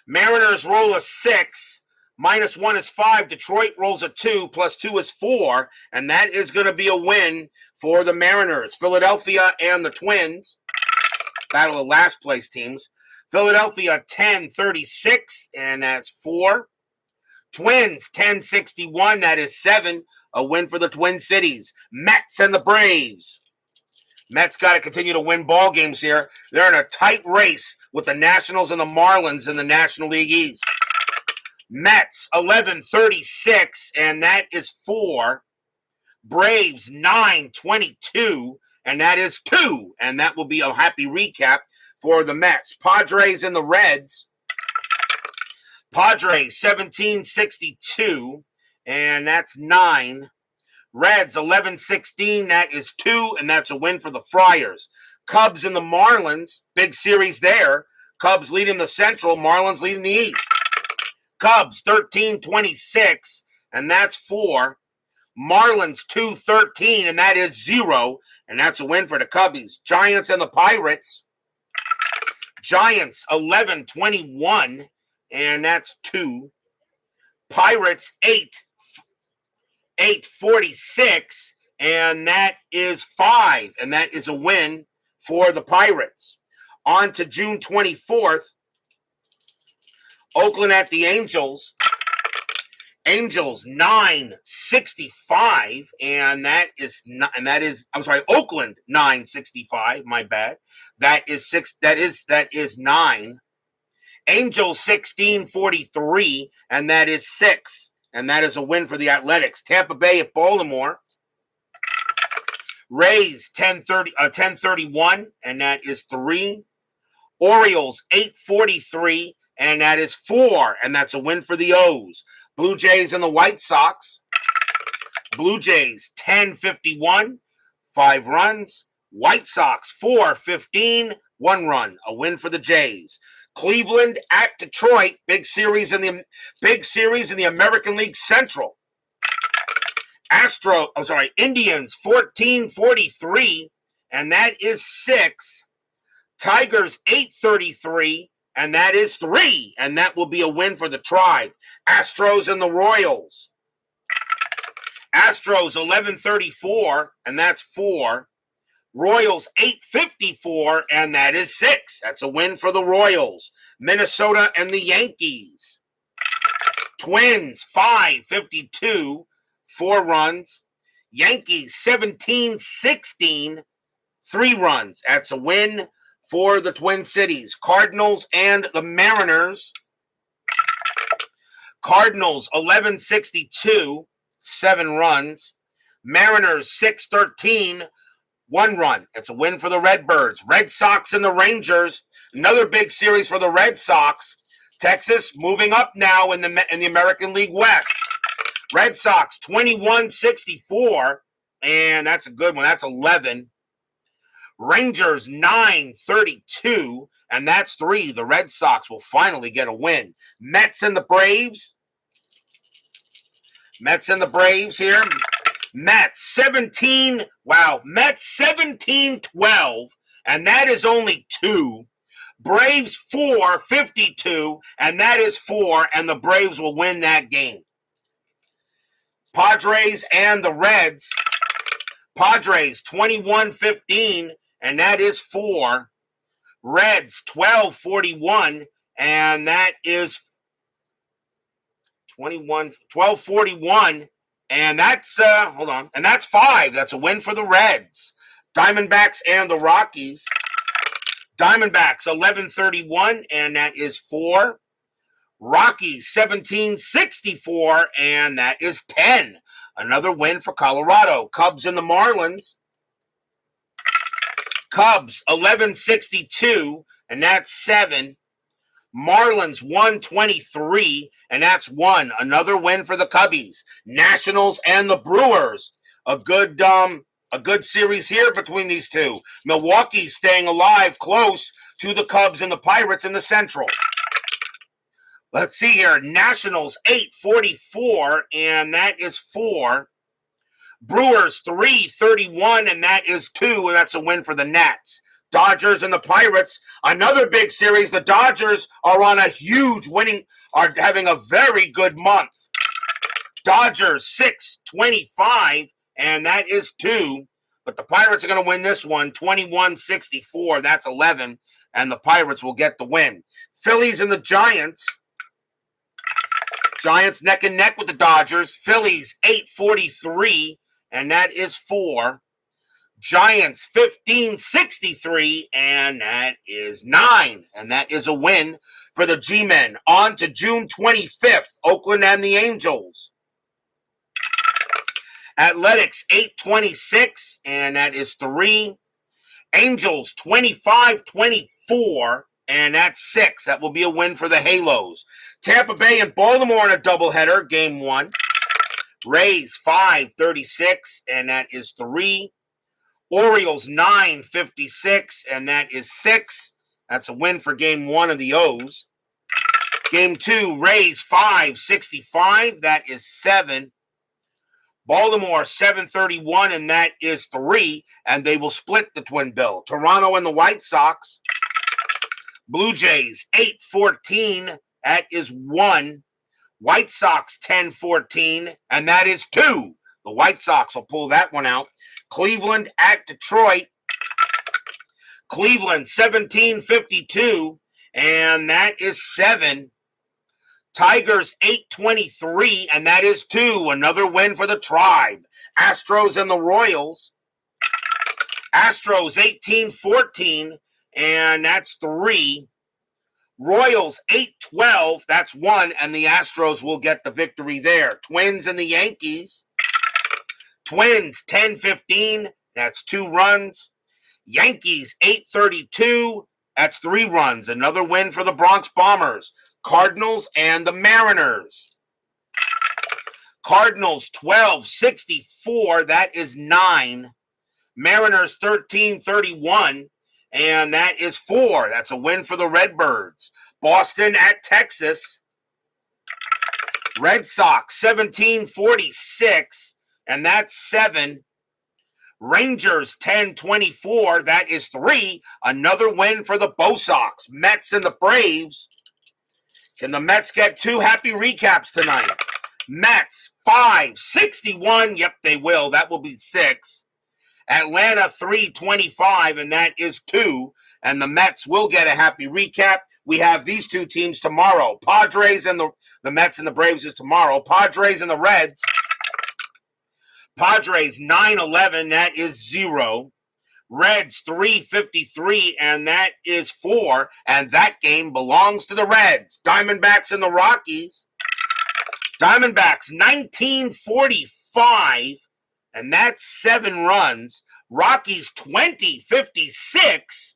Mariners roll a 6, -1 is 5. Detroit rolls a 2, +2 is 4, and that is going to be a win for the Mariners. Philadelphia and the Twins, battle of last place teams. Philadelphia 10-36, and that's 4. Twins 10-61, that is 7. A win for the Twin Cities. Mets and the Braves. Mets got to continue to win ball games here. They're in a tight race with the Nationals and the Marlins in the National League East. Mets 11-36, and that is 4. Braves 9-22, and that is 2. And that will be a happy recap for the Mets. Padres and the Reds. Padres 17-62, and that's 9. Reds 11-16, that is 2, and that's a win for the Friars. Cubs and the Marlins, big series there. Cubs leading the Central, Marlins leading the East. Cubs 13-26, and that's 4. Marlins 2-13, and that is 0, and that's a win for the Cubbies. Giants and the Pirates. Giants 11-21, and that's 2. Pirates 8-46, and that is 5, and that is a win for the Pirates. On to June 24th, Oakland at the Angels. Angels 965, and Oakland 965. My bad. That is 9. Angels 1643, and that is 6. And that is a win for the Athletics. Tampa Bay at Baltimore. Rays 1031, and that is 3. Orioles 843, and that is 4. And that's a win for the O's. Blue Jays and the White Sox. Blue Jays 1051, 5 runs. White Sox 415, 1 run. A win for the Jays. Cleveland at Detroit, big series in the American League Central. Indians 1443, and that is 6. Tigers 833, and that is 3, and that will be a win for the Tribe. Astros and the Royals. Astros 1134, and that's 4. Royals 854, and that is 6. That's a win for the Royals. Minnesota and the Yankees. Twins 552, 4 runs. Yankees 1716, 3 runs. That's a win for the Twin Cities. Cardinals and the Mariners. Cardinals 1162, 7 runs. Mariners 613, 1 run. It's a win for the Redbirds. Red Sox and the Rangers. Another big series for the Red Sox. Texas moving up now in the American League West. Red Sox 2164, and that's a good one. That's 11. Rangers 932, and that's 3. The Red Sox will finally get a win. Mets and the Braves. Mets and the Braves here. Mets 1712, and that is only 2. Braves 452, and that is 4, and the Braves will win that game. Padres and the Reds. Padres 2115, and that is 4. Reds 1241, and that is 1241. And that's, and that's 5. That's a win for the Reds. Diamondbacks and the Rockies. Diamondbacks 1131, and that is 4. Rockies 1764, and that is 10. Another win for Colorado. Cubs and the Marlins. Cubs 1162, and that's 7. Marlins 123, and that's 1. Another win for the Cubbies. Nationals and the Brewers. A good series here between these two. Milwaukee staying alive close to the Cubs and the Pirates in the Central. Let's see here. Nationals 844, and that is 4. Brewers 331, and that is 2, and that's a win for the Nats. Dodgers and the Pirates, another big series. The Dodgers are on a huge are having a very good month. Dodgers 625, and that is 2. But the Pirates are going to win this one, 21-64. That's 11, and the Pirates will get the win. Phillies and the Giants. Giants neck and neck with the Dodgers. Phillies 843, and that is 4. Giants 1563, and that is 9. And that is a win for the G-Men. On to June 25th, Oakland and the Angels. Athletics 826, and that is 3. Angels 25-24, and that's 6. That will be a win for the Halos. Tampa Bay and Baltimore in a doubleheader, game 1. Rays 536, and that is 3. Orioles 956, and that is 6. That's a win for game 1 of the O's. Game 2, Rays 565, that is 7. Baltimore 731, and that is 3, and they will split the twin bill. Toronto and the White Sox. Blue Jays 814, that is 1. White Sox 1014, and that is 2. The White Sox will pull that one out. Cleveland at Detroit. Cleveland 1752, and that is 7. Tigers 823, and that is 2. Another win for the Tribe. Astros and the Royals. Astros 1814, and that's 3. Royals 812, that's 1, and the Astros will get the victory there. Twins and the Yankees. Twins 1015, that's 2 runs. Yankees 832, that's 3 runs. Another win for the Bronx Bombers. Cardinals and the Mariners. Cardinals 1264, that is 9. Mariners 1331, and that is 4. That's a win for the Redbirds. Boston at Texas. Red Sox 1746, and that's 7. Rangers 1024, that is 3. Another win for the Bo Sox. Mets and the Braves. Can the Mets get 2 happy recaps tonight? Mets 561, yep, they will. That will be 6. Atlanta 325, and that is 2. And the Mets will get a happy recap. We have these 2 teams tomorrow. Padres and the Mets and the Braves is tomorrow. Padres and the Reds. Padres 911, that is 0. Reds 353, and that is 4. And that game belongs to the Reds. Diamondbacks and the Rockies. Diamondbacks 1945, and that's 7 runs. Rockies 2056,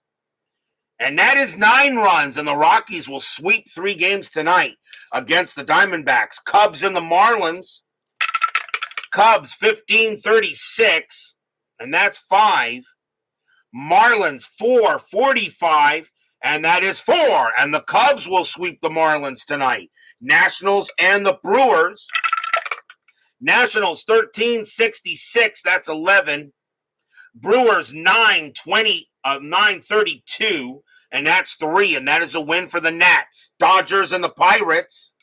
and that is 9 runs. And the Rockies will sweep 3 games tonight against the Diamondbacks. Cubs and the Marlins. Cubs 1536, and that's 5. Marlins 445, and that is 4. And the Cubs will sweep the Marlins tonight. Nationals and the Brewers. Nationals 1366, that's 11. Brewers 932, and that's 3. And that is a win for the Nats. Dodgers and the Pirates.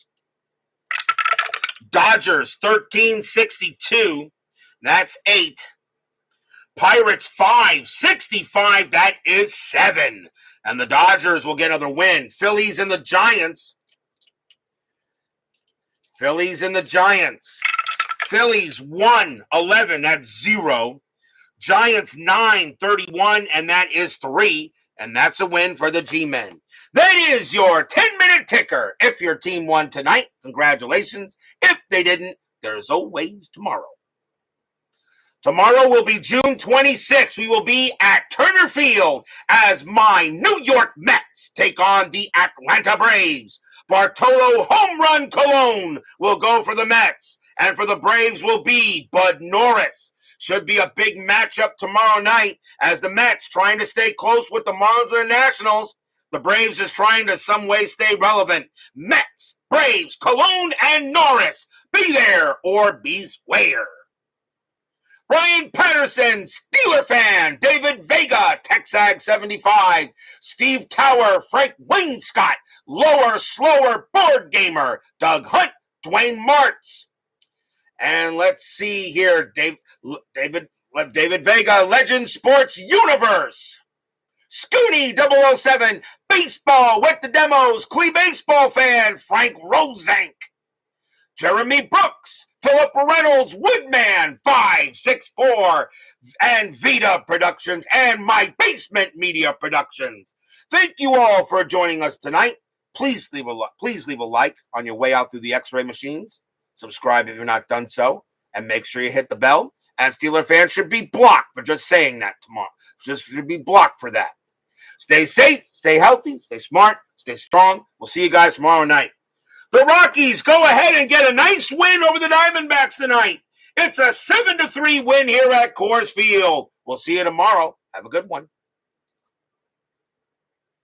Dodgers 1362, that's 8. Pirates 565, that is 7. And the Dodgers will get another win. Phillies and the Giants. Phillies and the Giants. Phillies 111, that's 0. Giants 931, and that is 3. And that's a win for the G-Men. That is your 10-minute ticker. If your team won tonight, congratulations. If they didn't, there's always tomorrow. Tomorrow will be June 26th. We will be at Turner Field as my New York Mets take on the Atlanta Braves. Bartolo Home Run Colon will go for the Mets. And for the Braves will be Bud Norris. Should be a big matchup tomorrow night as the Mets trying to stay close with the Marlins and the Nationals. The Braves is trying to some way stay relevant. Mets, Braves, Colon, and Norris. Be there or be square. Brian Patterson, Steeler fan. David Vega, Texag 75. Steve Tower, Frank Wainscott, Lower Slower Board Gamer. Doug Hunt, Dwayne Martz. And let's see here, David Vega, Legend Sports Universe. Scooney 007, Baseball with the Demos, Clee Baseball fan, Frank Rosank. Jeremy Brooks, Philip Reynolds, Woodman 564, and Vita Productions, and My Basement Media Productions. Thank you all for joining us tonight. Please leave a like on your way out through the X-ray machines. Subscribe if you're not done so, and make sure you hit the bell. And Steeler fans should be blocked for just saying that tomorrow. Just should be blocked for that. Stay safe, stay healthy, stay smart, stay strong. We'll see you guys tomorrow night. The Rockies go ahead and get a nice win over the Diamondbacks tonight. It's a 7-3 win here at Coors Field. We'll see you tomorrow. Have a good one.